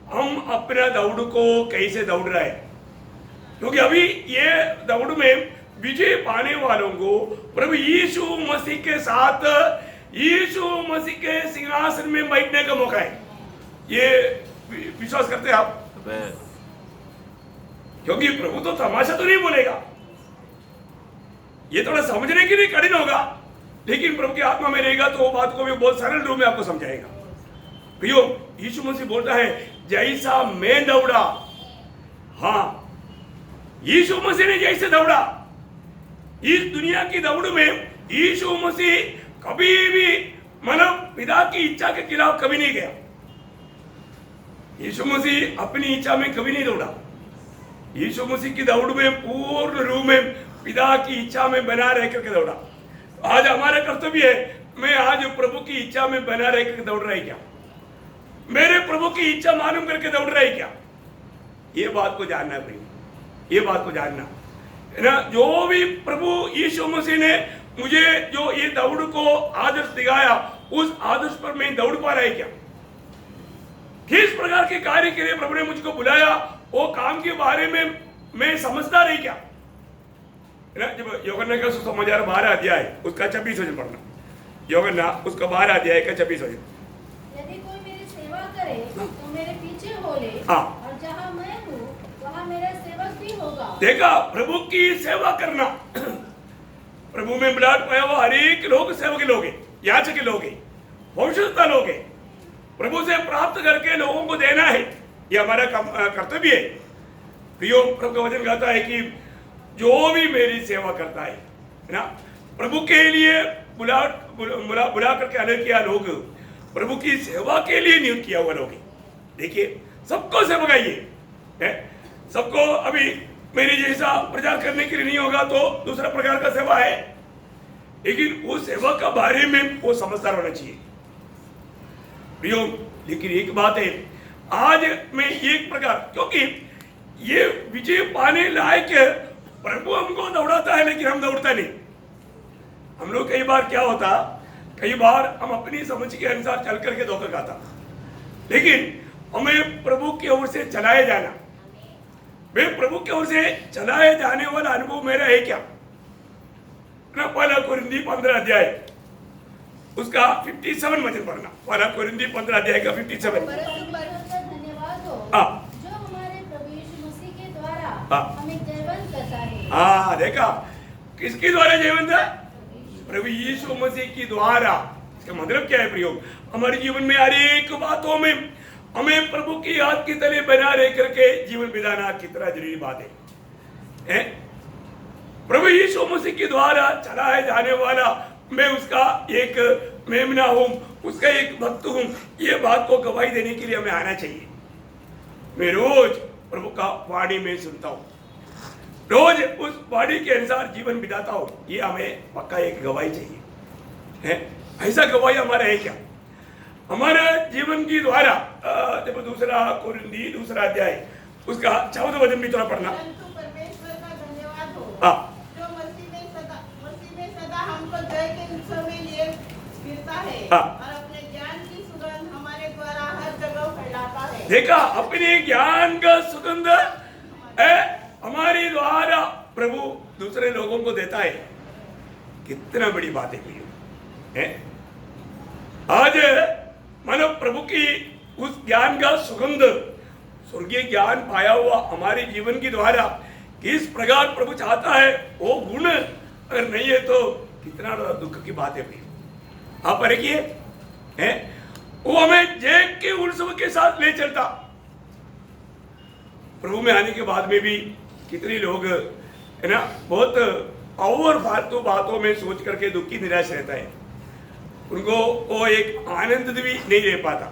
हम अपना दौड़ को कैसे दौड़ रहे हैं? क्योंकि अभी ये दौड़ में विजय पाने वालों को प्रभु यीशु मसीह के साथ यीशु मसीह के सिंहासन में बैठने का मौका है। ये विश्वास करते हैं आप? क्योंकि प्रभु तो तमाशा तो नहीं बोलेगा, ये थोड़ा समझने के लिए कठिन होगा, लेकिन प्रभु की आत्मा में रहेगा तो वो बात को भी बहुत सरल रूप में आपको समझाएगा। प्रियो, यीशु मसीह बोलता है जैसा मैं दौड़ा, हाँ यीशु मसीह ने जैसे दौड़ा, इस दुनिया की दौड़ में यीशु मसीह कभी भी मतलब पिता की इच्छा के खिलाफ कभी नहीं गया। यीशु मसीह अपनी इच्छा में कभी नहीं दौड़ा। यीशु मसीह की दौड़ में पूर्ण रूप में पिता की इच्छा में बना रह करके दौड़ा। आज हमारा कर्तव्य है, मैं आज प्रभु की इच्छा में बना रह करके दौड़ रहा है क्या? मेरे प्रभु की इच्छा मालूम करके दौड़ रहा है क्या? ये बात को जानना है भाई, ये बात को जानना है ना। जो भी प्रभु यीशु मसीह ने मुझे जो ये दौड़ को आदर्श दिखाया, उस आदर्श पर मैं दौड़ पा रहा है क्या? किस प्रकार के कार्य के लिए प्रभु ने मुझको बुलाया, वो काम के बारे में मैं समझदार है क्या? जब यूहन्ना का सुसमाचार 12 अध्याय उसका 26 वचन पढ़ना, यूहन्ना उसका 12 अध्याय का 26 वचन। यदि कोई मेरी सेवा करे तो मेरे पीछे हो ले, हाँ, और जहाँ मैं हूँ वहाँ मेरा सेवक भी होगा। देखा, प्रभु की सेवा करना, प्रभु में मिलाट पाया हुआ हर एक लोग सेवक लोग हैं, याचक लोग हैं, भविष्यद्वक्ता लोग हैं। प्रभु से प्राप्त करके लोगों को देना है, ये हमारा कर्तव्य है। प्रियो, प्रभु का वचन कहता है कि जो भी मेरी सेवा करता है ना, प्रभु के लिए बुला करके अलग किया लोग, प्रभु की सेवा के लिए नियुक्त किया हुआ लोग। देखिए, सबको सेवा है, सबको अभी मेरे जैसा प्रचार करने के लिए नहीं होगा तो दूसरा प्रकार का सेवा है, लेकिन वो सेवा का बारे में वो समझदार होना चाहिए। प्रियो, लेकिन एक बात है, आज मैं एक प्रकार, क्योंकि ये विजय पाने लायक प्रभु हमको दौड़ाता है, लेकिन हम दौड़ता नहीं। हम लोग कई बार क्या होता, कई बार हम अपनी समझ के अनुसार चल करके धोखा खाता, लेकिन हमें प्रभु की ओर से चलाए जाना, मैं प्रभु की ओर से चलाए जाने वाला अनुभव मेरा है क्या? ना, पहला कोरिन्थी 15 अध्याय उसका 57 वचन पढ़ना, पहला कोरिन्थी 15 अध्याय का 57। धन्यवाद हो जो हमारे प्रभु यीशु मसीह के द्वारा हमें जयवंत करता है। हाँ, देखा, किसके द्वारा जयवंत है? प्रभु यीशु मसीह की द्वारा। इसका मतलब क्या है प्रयोग? हमारे जीवन में हर एक बातों में हमें प्रभु की याद के तले बना रह करके जीवन बिताना कितना जरूरी बात है? प्रभु यीशु मसीह के द्वारा चलाए जाने वाला मैं उसका एक मेमना हूं, उसका एक भक्त हूं, ये बात को गवाही देने के लिए हमें आना चाहिए। मैं रोज प्रभु का वाणी में सुनता हूं, रोज उस वाणी के अनुसार जीवन बिताता हूं, ये हमें पक्का एक गवाही चाहिए है। ऐसा गवाही हमारा है क्या? हमारे जीवन की द्वारा देखो दूसरा कोरिन्थी दूसरा अध्याय उसका 14 वचन भी थोड़ा पढ़ना। परंतु परमेश्वर का धन्यवाद हो हाँ। जो मसीह में सदा हमको जय के उत्सव में लिए फिरता है हाँ। और अपने ज्ञान की सुगंध हमारे द्वारा हर जगह फैलाता है। देखा, अपने ज्ञान का सुगंध हमारे द्वारा प्रभु दूसरे लोगों को देता है। कितना बड़ी बात है। आज मानो प्रभु की उस ज्ञान का सुगंध, स्वर्गीय ज्ञान पाया हुआ हमारे जीवन के द्वारा किस प्रकार प्रभु चाहता है, वो गुण अगर नहीं है तो कितना दुख की बात है भाई। आप देखिए हैं, वो हमें जय के उत्सव के साथ ले चलता। प्रभु में आने के बाद में भी कितने लोग है ना बहुत और फालतू बातों में सोच करके दुखी निराश रहता है, उनको वो एक आनंद भी नहीं ले पाता।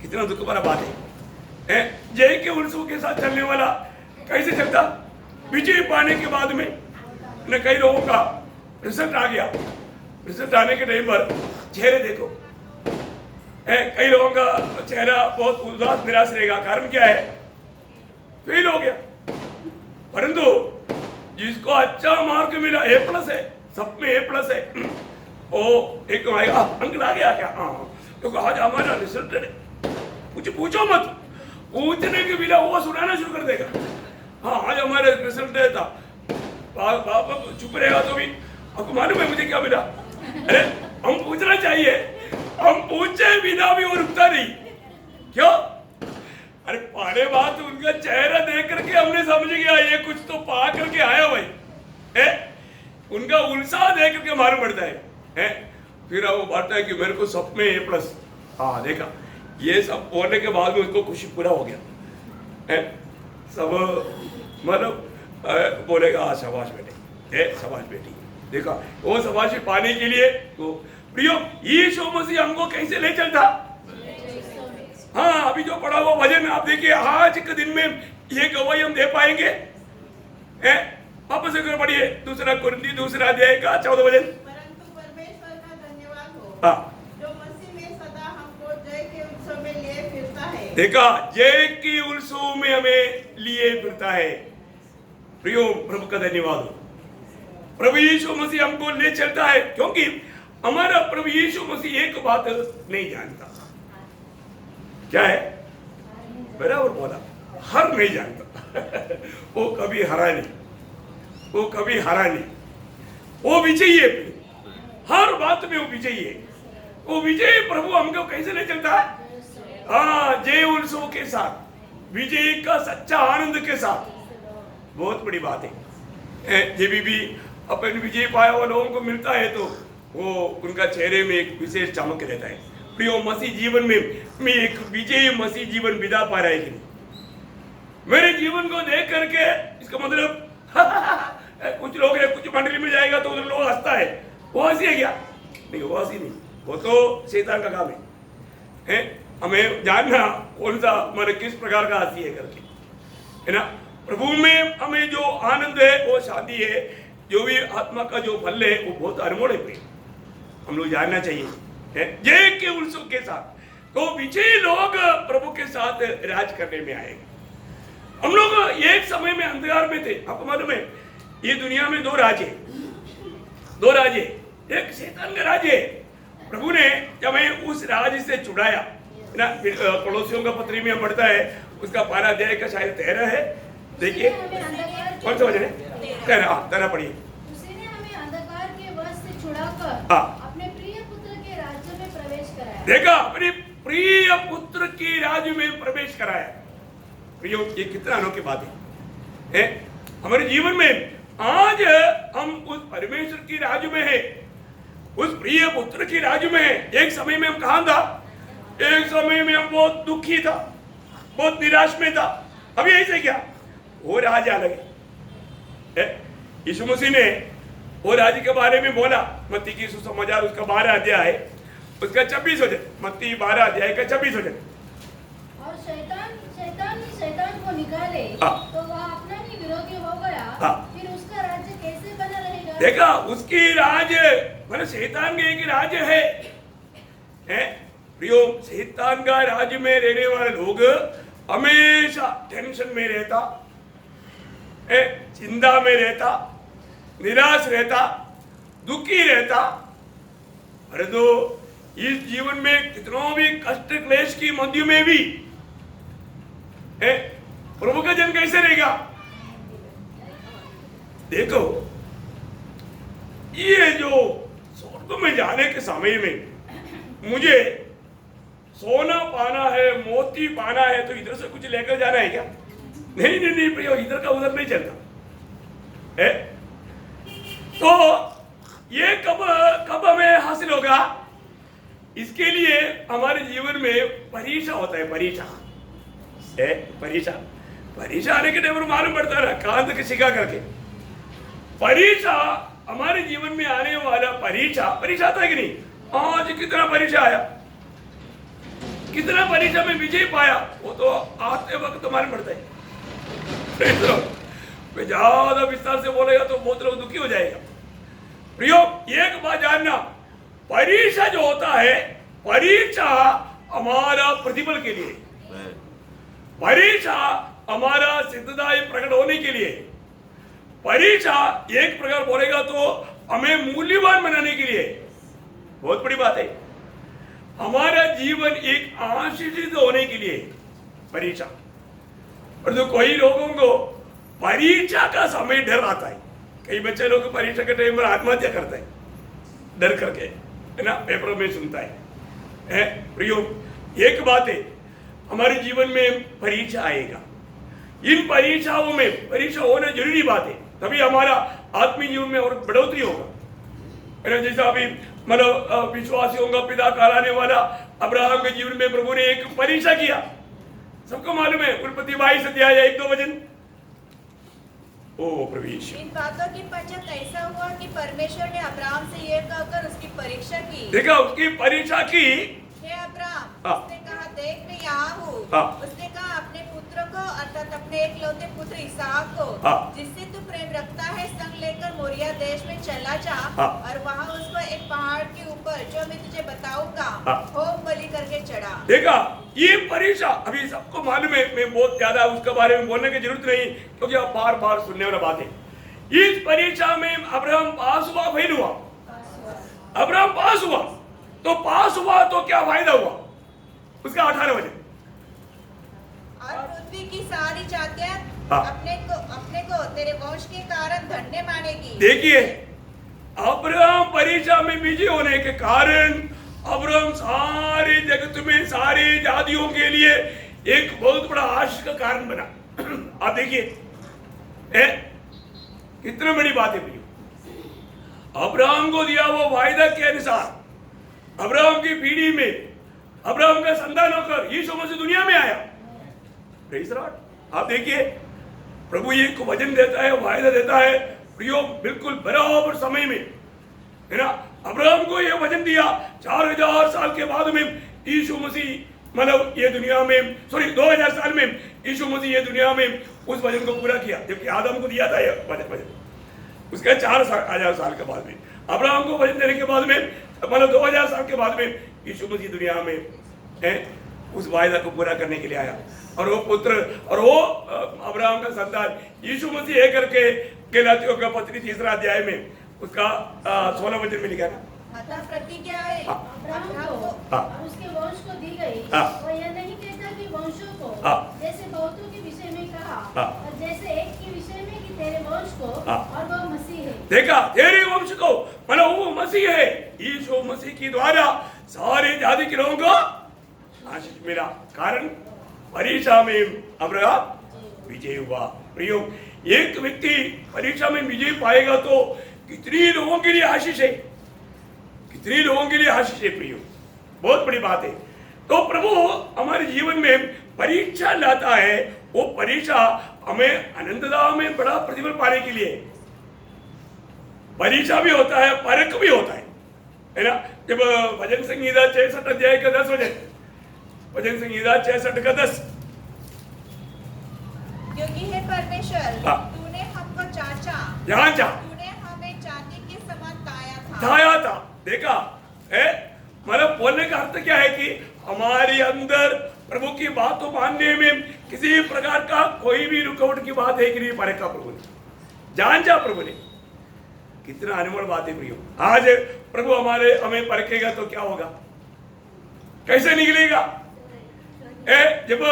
कितना दुख भरा बात है। जय के उत्सव के साथ चलने वाला कैसे चलता? विजय पाने के बाद में न कई लोगों का रिजल्ट आ गया, रिजल्ट आने के टाइम पर चेहरे देखो, कई लोगों का चेहरा बहुत उदास निराश रहेगा। कारण क्या है? फेल हो गया। परंतु जिसको अच्छा मार्क मिला, A+ है, सब में A+ है, ओ एक आएगा अंकल आ गया क्या? हाँ, तो आज हमारा रिजल्ट है, कुछ पूछो मत, पूछने के बिना वो सुनाना शुरू कर देगा। हाँ, आज हमारा रिजल्ट है था। चुप रहेगा तो भी आपको मालूम है मुझे क्या मिला? अरे हम पूछना चाहिए, हम पूछे बिना भी वो रुकता नहीं। क्यों? अरे पहले बात उनका चेहरा देख करके हमने समझ गया ये कुछ तो पा करके आया भाई। उनका उत्साह देख करके मालूम पड़ता है। फिर वो बात है कि मेरे को सब में A+। हाँ देखा, ये सब बोलने के बाद में उसको खुशी पूरा हो गया। सब मतलब बोलेगा शाबाश बेटे, शाबाश बेटी। देखा, वो शाबाशी पाने के लिए तो प्रियो यीशु मसीह हमको कैसे ले चलता। हाँ, अभी जो पढ़ा हुआ वचन आप देखिए, आज के दिन में ये गवाही हम दे पाएंगे। वापस एक पढ़िए दूसरा कोरिन्थी दूसरा अध्याय का 14 वचन। परंतु परमेश्वर का धन्यवाद हो हाँ, जो मसीह में सदा हमको जय के उत्सव में लिए फिरता है। देखा, जय के उत्सव में हमें लिए फिरता है। प्रियो प्रभु का धन्यवाद हो। प्रभु यीशु मसीह हमको ले चलता है, क्योंकि हमारा प्रभु यीशु मसीह एक बात नहीं जानता। क्या है? बराबर बोला, हर नहीं जानता। वो कभी हरा नहीं, वो कभी हारा नहीं, वो विजयी है। हर बात में वो विजयी है। वो विजयी प्रभु हमको कैसे ले चलता है? हाँ, जय उत्सव के साथ, विजय का सच्चा आनंद के साथ। बहुत बड़ी बात है। जब भी अपन विजय पाया हुआ लोगों को मिलता है तो वो उनका चेहरे में एक विशेष चमक रहता है। प्रियो मसीह जीवन में मैं एक विजयी मसीह जीवन बिता पा रहा है कि नहीं? मेरे जीवन को देख करके इसका मतलब कुछ लोग है, कुछ मंडली में जाएगा तो उधर लोग हंसता है, वो हंसी है क्या? नहीं, वो हंसी नहीं, वो तो शैतान का काम है। हमें जानना कौन सा हमारे किस प्रकार का हंसी है करके, है ना। प्रभु में हमें जो आनंद है वो शांति है, जो भी आत्मा का जो फल है वो बहुत अनमोल है। हम लोग जानना चाहिए जय के उत्सव के साथ तो विजयी लोग प्रभु के साथ राज करने में आएंगे। हम लोग एक समय में अंधकार में थे। आपको मालूम है ये दुनिया में दो राज्य, एक शैतान का राज्य है। प्रभु ने जब हमें उस राज्य से छुड़ाया ना, पड़ोसियों का पत्री में पढ़ता है, उसका 12 अध्याय का शायद 13 है। देखिए कौन सा वचन है? 13 पढ़िए। उसने हमें अंधकार के वश से छुड़ाकर अपने प्रिय पुत्र के राज्य में प्रवेश कराया। देखा, अपने प्रिय पुत्र के राज्य में प्रवेश कराया। प्रियो, ये कितना अनोखी बात है। हमारे जीवन में आज हम उस परमेश्वर की राज्य में है, उस प्रिय पुत्र की राज्य में है। एक समय में हम कहाँ था? एक समय में हम बहुत दुखी था, बहुत निराश में था। अभी ऐसे क्या? वो राज अलग है। यीशु मसीह ने वो राज्य के बारे में बोला। मत्ती की सुसमाचार उसका 12 अध्याय है, उसका 26 वचन। मत्ती 12 अध्याय का 26 वचन। और शैतान को निकाले तो वह अपना ही विरोधी हो गया, फिर उसका राज्य कैसे बना रहेगा? देखा, उसकी राज्य मतलब शैतान के एक राज्य है प्रियो। शैतान का राज्य में रहने वाले लोग हमेशा टेंशन में रहता, चिंता में रहता, निराश रहता, दुखी रहता। अरे तो इस जीवन में कितनों भी कष्ट क्लेश की मध्य में भी प्रभु का जन कैसे रहेगा? देखो, ये जो स्वर्ग में जाने के समय में मुझे सोना पाना है, मोती पाना है, तो इधर से कुछ लेकर जाना है क्या? नहीं नहीं नहीं प्रियो, इधर का उधर नहीं चलता है। तो ये कब हमें हासिल होगा? इसके लिए हमारे जीवन में परीक्षा होता है। परीक्षा आने के टाइम पर मालूम पड़ता है ना, कांत के सिखा करके। परीक्षा हमारे जीवन में आने वाला परीक्षा आता है कि नहीं? आज कितना परीक्षा आया, कितना परीक्षा में विजय पाया, वो तो आते वक्त मालूम पड़ता है। मैं ज्यादा विस्तार से बोलेगा तो बहुत लोग दुखी हो जाएगा। प्रियो, एक बात जानना, परीक्षा जो होता है, परीक्षा हमारा प्रतिफल के लिए, परीक्षा हमारा सिद्धता प्रकट होने के लिए, परीक्षा एक प्रकार बोलेगा तो हमें मूल्यवान बनाने के लिए। बहुत बड़ी बात है। हमारा जीवन एक आशीषित होने के लिए परीक्षा। और तो कोई लोगों को परीक्षा का समय डर आता है। कई बच्चे लोग परीक्षा के टाइम पर आत्महत्या करते हैं डर करके, है ना, पेपर में सुनता है प्रियो, एक बात है, हमारे जीवन में परीक्षा आएगा। इन परीक्षाओं में परीक्षा होना जरूरी बात है, तभी हमारा आत्मीय जीवन में और बढ़ोतरी होगा। है ना, जैसा अभी मतलब विश्वासियों का पिता कहलाने वाला अब्राहम के जीवन में प्रभु ने एक परीक्षा किया। सबको मालूम है, उत्पत्ति 22 अध्याय 1-2 वचन। ओ प्रवेश, इन बातों की पश्चात ऐसा हुआ कि परमेश्वर ने अब्राहम से यह कहकर उसकी परीक्षा की। देखा, उसकी परीक्षा की। हे अब्राहम, उसने कहा, देख मैं यहाँ हूँ। उसने कहा, अपने पुत्र को अर्थात अपने एकलौते पुत्र इसहाक को, जिससे तू प्रेम रखता है, संग लेकर मोरिया देश में चला जा और वहाँ उसको एक पहाड़ के ऊपर, जो मैं तुझे बताऊंगा, होम बलि करके चढ़ा। देखा, ये परीक्षा अभी सबको मालूम है। मैं बहुत ज्यादा उसके बारे में बोलने की जरूरत नहीं, क्योंकि आप बार बार सुनने वाला बात है। इस परीक्षा में अब्राहम पास हुआ, फेल हुआ? अब्राहम पास हुआ। तो पास हुआ तो क्या फायदा हुआ? उसका 18 वचन। और पृथ्वी की सारी जातियां अपने को तेरे वंश के कारण धन्य मानेगी। देखिए, अब्राहम परीक्षा में विजय होने के कारण अब्राहम सारे जगत में सारे जातियों के लिए एक बहुत बड़ा आशीष का कारण बना। आप देखिए, कितनी बड़ी बात है भैया। अब्राहम को दिया वो वायदा के अनुसार, अब्राहम की पीढ़ी में अब्राहम का संतान होकर यीशु मसीह दुनिया में आया। Praise Lord. आप देखिए, प्रभु एक वचन देता है, वायदा देता है प्रियो, बिल्कुल बराबर समय में, है ना। अब्राहम को यह वचन दिया 4000 साल के बाद में यीशु मसीह मतलब ये दुनिया में 2000 साल में यीशु मसीह ये दुनिया में उस वचन को पूरा किया, जबकि आदम को दिया था यह वचन। उसके 4000 साल के बाद में अब्राहम को वचन देने के बाद में मतलब 2000 साल के बाद में यीशु मसीह दुनिया में है उस वायदा को पूरा करने के लिए आया। और वो पुत्र और वो अब्राहम का संतान यीशु मसीह है करके गलातियों का पत्री 3 अध्याय में उसका 16 वचन में लिखा है। अतः प्रतिज्ञा है अब्राहम को और उसके वंश को दी गई। वो यह नहीं कहता कि वंशों को, जैसे बहुतों के विषय में कहा, और जैसे एक के विषय में कि तेरे वंश को, और वो मसीह है। देखा, तेरे वंश को मतलब वो मसीह है। यीशु मसीह के द्वारा सारे जाति के लोगों को आशीष मिला। कारण परीक्षा में अब्राहम विजय हुआ। प्रियो, एक व्यक्ति परीक्षा में विजय पाएगा तो कितनी लोगों के लिए आशीष है, कितनी लोगों के लिए आशीष है प्रियो, बहुत बड़ी बात है। तो प्रभु हमारे जीवन में परीक्षा लाता है। वो परीक्षा हमें अनंतता में बड़ा प्रतिफल पाने के लिए। परीक्षा भी होता है, परख भी होता है ना। जब भजन संहिता 66 अध्याय का 10 वचन, भजन संहिता 66 का 10, क्योंकि हे परमेश्वर हाँ। तूने हमको जांचा, जांचा, तूने हमें चांदी के समान ताया ताया था, देखा है। मतलब बोलने का अर्थ क्या है कि हमारे अंदर प्रभु की बात को मानने में किसी प्रकार का कोई भी रुकावट की बात है कि नहीं, परखा प्रभु ने, जांचा प्रभु ने। कितना अनमोल बात है प्रियो। आज प्रभु हमें परखेगा तो क्या होगा, कैसे निकलेगा। जब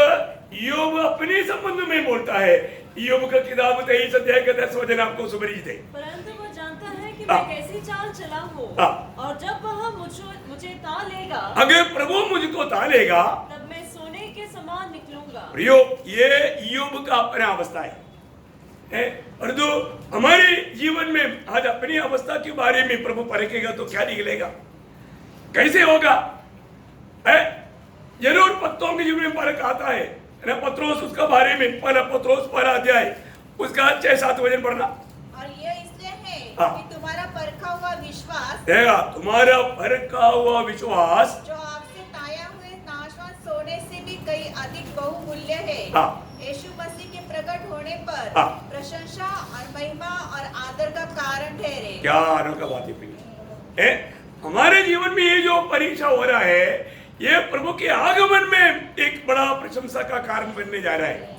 ईयोब अपने संबंध में बोलता है, ईयोब का किताब 23 अध्याय का 10 वचन आपको सुपरिचित है। परंतु वो जानता है कि हाँ। मैं कैसी चाल चला हूँ, हाँ। और जब वह मुझे तालेगा, अगर प्रभु मुझको तालेगा, तब मैं सोने के समान निकलूंगा। प्रियो, ये ईयोब का अपना अवस्था है। और जो हमारे जीवन में आज अपनी अवस्था के बारे में प्रभु परखेगा तो क्या निकलेगा, कैसे होगा। जरूर पत्तों के जीवन में परख आता है ना। पत्रोस उसका बारे में पहला पत्रोस पहला अध्याय उसका 6-7 वचन पढ़ना। और ये इसलिए है हाँ। कि तुम्हारा परखा हुआ विश्वास, देखा, तुम्हारा परखा हुआ विश्वास जो आपसे ताया हुए नाशवान सोने से भी कई अधिक बहुमूल्य है, हाँ। यीशु मसीह के प्रकट होने पर हाँ। प्रशंसा और महिमा और आदर का कारण ठहरे। क्या अनोखा बात है प्रिय। हमारे जीवन में ये जो परीक्षा हो रहा है, ये प्रभु के आगमन में एक बड़ा प्रशंसा का कारण बनने जा रहा है।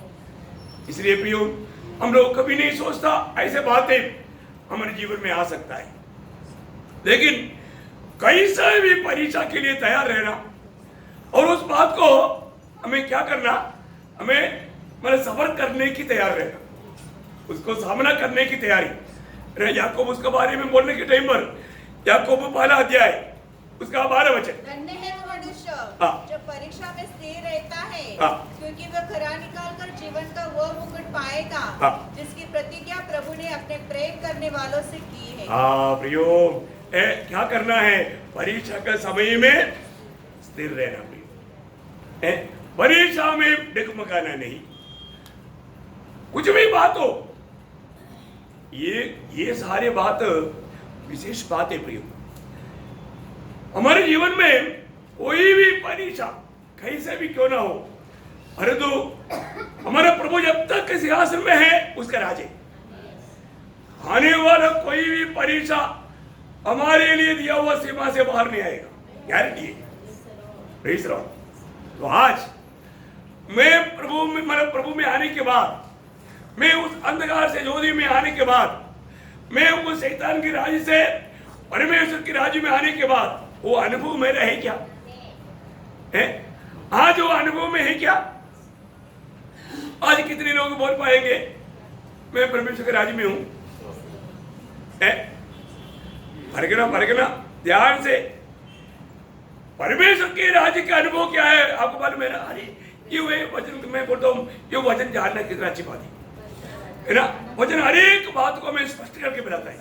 इसलिए प्रियो, हम लोग कभी नहीं सोचता ऐसे बातें हमारे जीवन में आ सकता है, लेकिन कैसे भी परीक्षा के लिए तैयार रहना और उस बात को हमें क्या करना, हमें मतलब सबर करने की तैयार रहना, उसको सामना करने की तैयारी। याकूब उसके बारे में बोलने के टाइम पर याकूब पहला अध्याय उसका 12 वचन, धन्य है वो मनुष्य हाँ। जो परीक्षा में स्थिर रहता है, हाँ। क्योंकि वह खरा निकाल कर जीवन का वो मुकुट पाएगा, हाँ। जिसकी प्रतिज्ञा प्रभु ने अपने प्रेम करने वालों से की है। हाँ प्रियो, क्या करना है, परीक्षा के समय में स्थिर रहना प्रियो। परीक्षा में डगमगाना नहीं, कुछ भी बात हो। ये सारे बात विशेष बात है प्रियो। हमारे जीवन में कोई भी परीक्षा कैसे भी क्यों ना हो, अरे तो हमारा प्रभु जब तक सिंहासन में है उसका राज है। आने वाला कोई भी परीक्षा हमारे लिए दिया हुआ सीमा से बाहर नहीं आएगा, गारंटी है। Praise Lord. तो आज मैं प्रभु में आने के बाद, मैं उस अंधकार से ज्योति में आने के बाद, मैं उस शैतान के राज से परमेश्वर के राज्य में आने के बाद, वो अनुभव मेरा है क्या है? आज वो अनुभव में है क्या? आज कितने लोग बोल पाएंगे मैं परमेश्वर के राज्य में हूं? परखना ध्यान से, परमेश्वर के राज्य का अनुभव क्या है आपको मालूम है ना। अरे ये वचन मैं बोलता हूँ, ये वचन जानना कितना अच्छी बात है ना। वचन हर एक बात को हमें स्पष्ट करके बताता है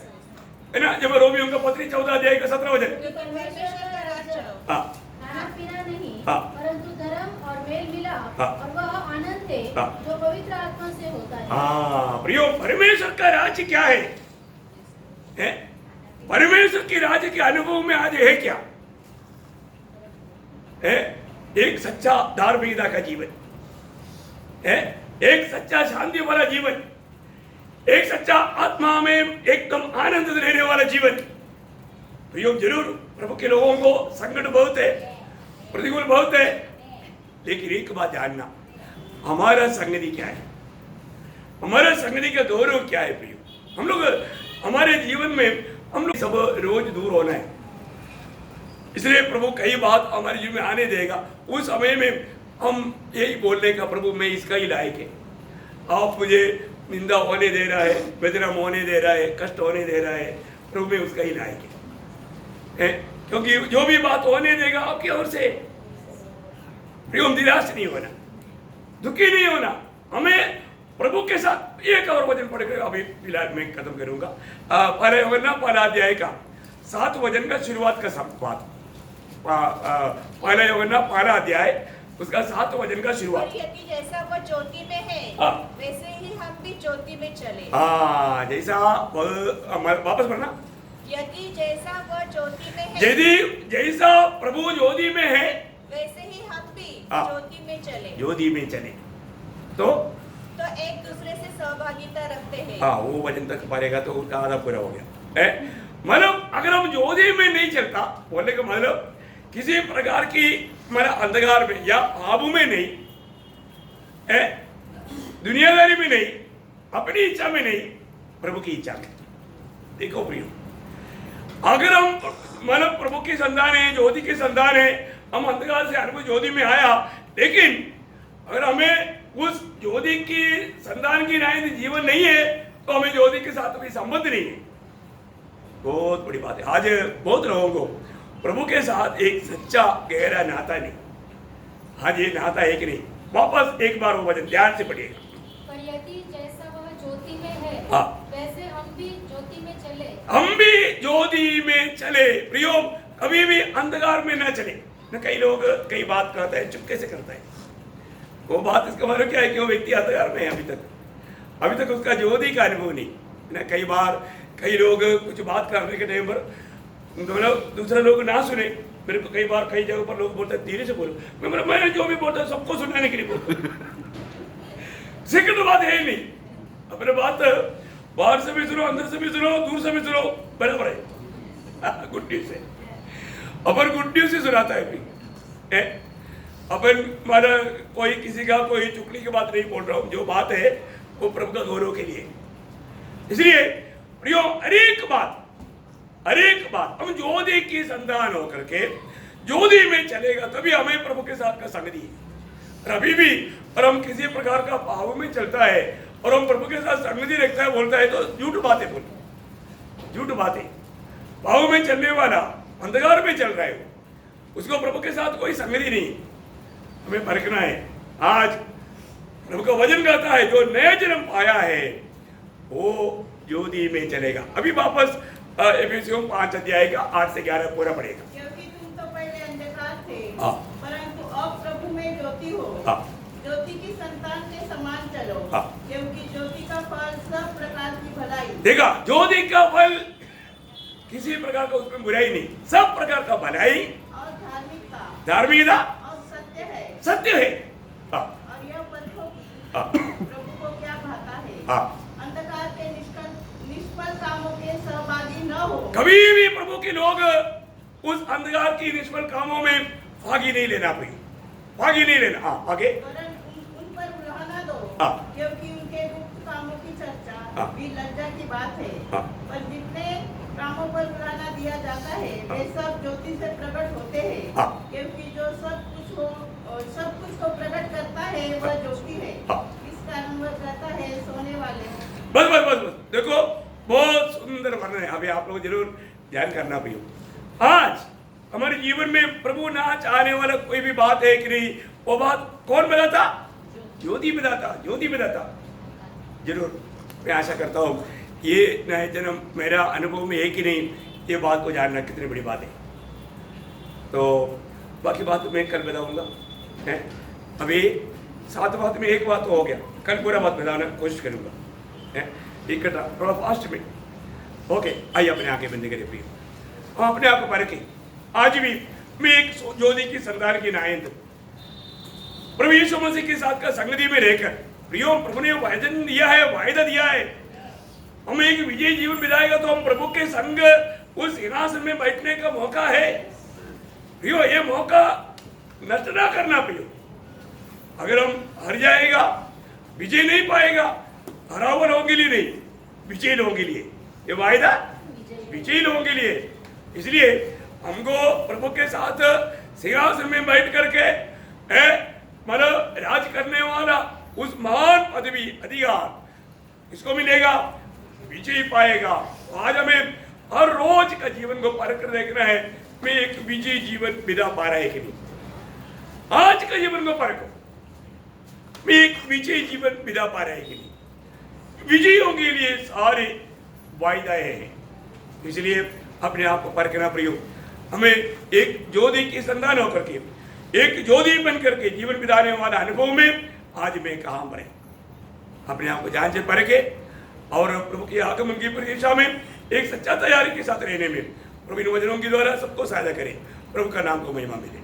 ना। जब रोमियों का पत्री 14 अध्याय का 17 वचन, परमेश्वर का राज्य हाँ खाना पीना नहीं, हाँ। परंतु धर्म और मेल मिलाप हाँ। और वह आनंद है हाँ। जो पवित्र आत्मा से होता है। हाँ प्रियो, परमेश्वर का राज्य क्या है? परमेश्वर के राज्य के अनुभव में आज है क्या है? एक सच्चा धार्मिकता का जीवन है, एक सच्चा शांति वाला जीवन, एक सच्चा आत्मा में एकदम आनंद रहने वाला जीवन। प्रियो, जरूर प्रभु के लोगों को संकट बहुत है, प्रतिकूल बहुत है, लेकिन एक बात जानना, हमारा संगति क्या है, हमारा संगति का गौरव क्या है प्रियो। हम लोग हमारे जीवन में हम लोग सब रोज दूर होना है, इसलिए प्रभु कई बात हमारे जीवन में आने देगा। उस समय में हम यही बोलने का, प्रभु मैं इसका ही लायक है, आप मुझे निंदा होने दे रहा है, वेदना होने दे रहा है, कष्ट होने दे रहा है, प्रभु मैं उसका ही लायक है। क्योंकि जो भी बात होने देगा आपकी ओर से, प्रियो निराश नहीं होना, दुखी नहीं होना। हमें प्रभु के साथ एक और वचन पढ़कर अभी फिलहाल मैं खत्म करूंगा। पहला अध्याय का 7 वचन का शुरुआत का बात, पहला अध्याय उसका 7 वचन का शुरुआत। और यदि जैसा वो ज्योति में है, हाँ। वैसे ही हम भी ज्योति में चले। हाँ, जैसा वापस पढ़ना। यदि जैसा वह ज्योति में है यदि जैसा प्रभु ज्योति में है वैसे ही हम भी हाँ। ज्योति में चले ज्योति में चले तो एक दूसरे से सहभागिता रखते हैं। हाँ, वो वचन तक पड़ेगा तो उनका आधा पूरा हो गया। मतलब अगर हम ज्योति में नहीं चलता, बोलने का मतलब किसी प्रकार की हमारा अंधकार में या आबू में नहीं, दुनियादारी में नहीं, अपनी इच्छा में नहीं, प्रभु की इच्छा में। देखो प्रियो, अगर हम मतलब प्रभु की संतान है, ज्योति की संतान है, हम अंधकार से अनुभव ज्योति में आया, लेकिन अगर हमें उस ज्योति की संतान की न्याय जीवन नहीं है तो हमें ज्योति के साथ कोई संबंध नहीं है। बहुत बड़ी बात है। आज बहुत लोगों को प्रभु के साथ एक सच्चा गहरा नाता नहीं। आज ये नाता है कि नहीं, वापस एक बार वो वचन ध्यान से पढ़िएगा। पर यदि जैसा वह ज्योति में है हाँ। वैसे हम भी ज्योति में चले। हम भी ज्योति में चले। प्रियो, कभी भी अंधकार में न चले। न कई लोग कई बात करते हैं, चुपके से करता है वो बात। इसका मतलब क्या है कि वो व्यक्ति अंधकार में है, अभी तक उसका ज्योति का अनुभव नहीं ना। कई बार कई लोग कुछ बात करने के टाइम पर दूसरे लोग ना सुने। मेरे को कई बार कई जगह पर लोग बोलते हैं धीरे से बोलो। मैंने जो भी बोलता सबको सुनाने के लिए बोलता। सीखने तो बात है ही नहीं। अपने बात बाहर से भी सुनो, अंदर से भी सुनो, दूर से भी सुनो, बराबर है। गुड न्यूज है, अपन गुड न्यूज ही सुनाता है। अपन माना कोई किसी का कोई चुगली की बात नहीं बोल रहा हूँ, जो बात है वो प्रभु का गौरव के लिए। इसलिए प्रियो, हरेक बात हम ज्योति की संतान होकर के ज्योति में चलेगा तभी हमें प्रभु के साथ का संगति है। और अभी भी और हम किसी प्रकार का भाव में चलता है और हम प्रभु के साथ संगति रखता है, बोलता है तो झूठ बातें बोलते, झूठ बातें। भाव में चलने वाला अंधकार में चल रहा है, उसको प्रभु के साथ कोई संगति नहीं। हमें परखना है। आज प्रभु का वचन कहता है जो नया जन्म पाया है वो ज्योति में चलेगा। अभी वापस एफेसियों 5 अध्याय का 8 से 11 पूरा पड़ेगा। क्योंकि तुम तो पहले अंधकार थे, हाँ। परंतु अब प्रभु में ज्योति हो। हाँ। ज्योति की संतान के समान चलो। हाँ। क्योंकि ज्योति का फल सब प्रकार की भलाई। देखा, ज्योति का फल किसी प्रकार का उसमें बुराई नहीं, सब प्रकार का भलाई और धार्मिकता और सत्य है। सत्य है। हाँ। और यह परखो कि हाँ। प्रभु को क्या भाता है। हाँ। अंधकार के निष्फल कामों के सहभागी न हो। कभी भी प्रभु के लोग उस अंधकार की निष्फल कामों में भागी नहीं लेना, भागी नहीं लेना। हाँ, आगे। वरन उन पर बुलाना दो। हाँ। क्योंकि उनके गुप्त कामों की चर्चा हाँ। भी लज्जा की बात है। हाँ। पर जितने कामों पर बुलाना दिया जाता है वे सब ज्योति से प्रकट होते हैं। हाँ। क्योंकि जो सब कुछ को प्रकट करता है वह ज्योति है। हाँ। इस कारण वह कहता है सोने वाले। बस देखो, बहुत सुंदर वर्णन है। अभी आप लोग जरूर ध्यान करना भी हो। आज हमारे जीवन में प्रभु ना चाहने वाला कोई भी बात है कि नहीं, वो बात कौन बताता? ज्योति बताता। जरूर मैं आशा करता हूँ ये नया जन्म मेरा अनुभव में है कि नहीं, ये बात को जानना कितनी बड़ी बात है। तो बाकी बात मैं कल बताऊंगा। अभी 7 बात में एक बात तो हो गया, कल पूरा बात बताने की कोशिश करूंगा। इकट्ठा थोड़ा फास्ट में। ओके, आइए अपने आंखें बंद करें प्रिय, हम अपने आप को परखें। आज भी मैं एक ज्योति की संतान की नायंद प्रभु यीशु मसीह के साथ का संगति में रहकर प्रियो, प्रभु ने वचन दिया है, वायदा दिया है, हमें एक विजयी जीवन बिताएगा तो हम प्रभु के संग उस सिंहासन में बैठने का मौका है। प्रियो, ये मौका नष्ट ना करना प्रियो। अगर हम हार जाएगा, विजय नहीं पाएगा, हरा हुआ लोगों के लिए नहीं, विजयी लोगों के लिए ये वायदा, विजयी लोगों के लिए। इसलिए हमको प्रभु के साथ सिंहासन में बैठ करके मतलब राज करने वाला उस महान पदवी अधिकार इसको मिलेगा, विजय पाएगा। आज हमें हर रोज का जीवन को परख कर देखना है, मैं एक विजयी जीवन बिता पा रहा है कि नहीं। आज का जीवन को परखो, मैं एक विजयी जीवन बिता पा रहा है कि नहीं। विजयों के लिए सारे वायदाएं हैं। इसलिए अपने आप को परखना प्रियो। हमें एक ज्योति की संतान होकर के, एक ज्योति बन करके जीवन बिताने वाला अनुभव में आज मैं कहाँ पर अपने आप को जान से परखे और प्रभु के आगमन की प्रतीक्षा में एक सच्चा तैयारी के साथ रहने में प्रभु इन वचनों के द्वारा सबको सहायता करे। प्रभु का नाम को महिमा मिले।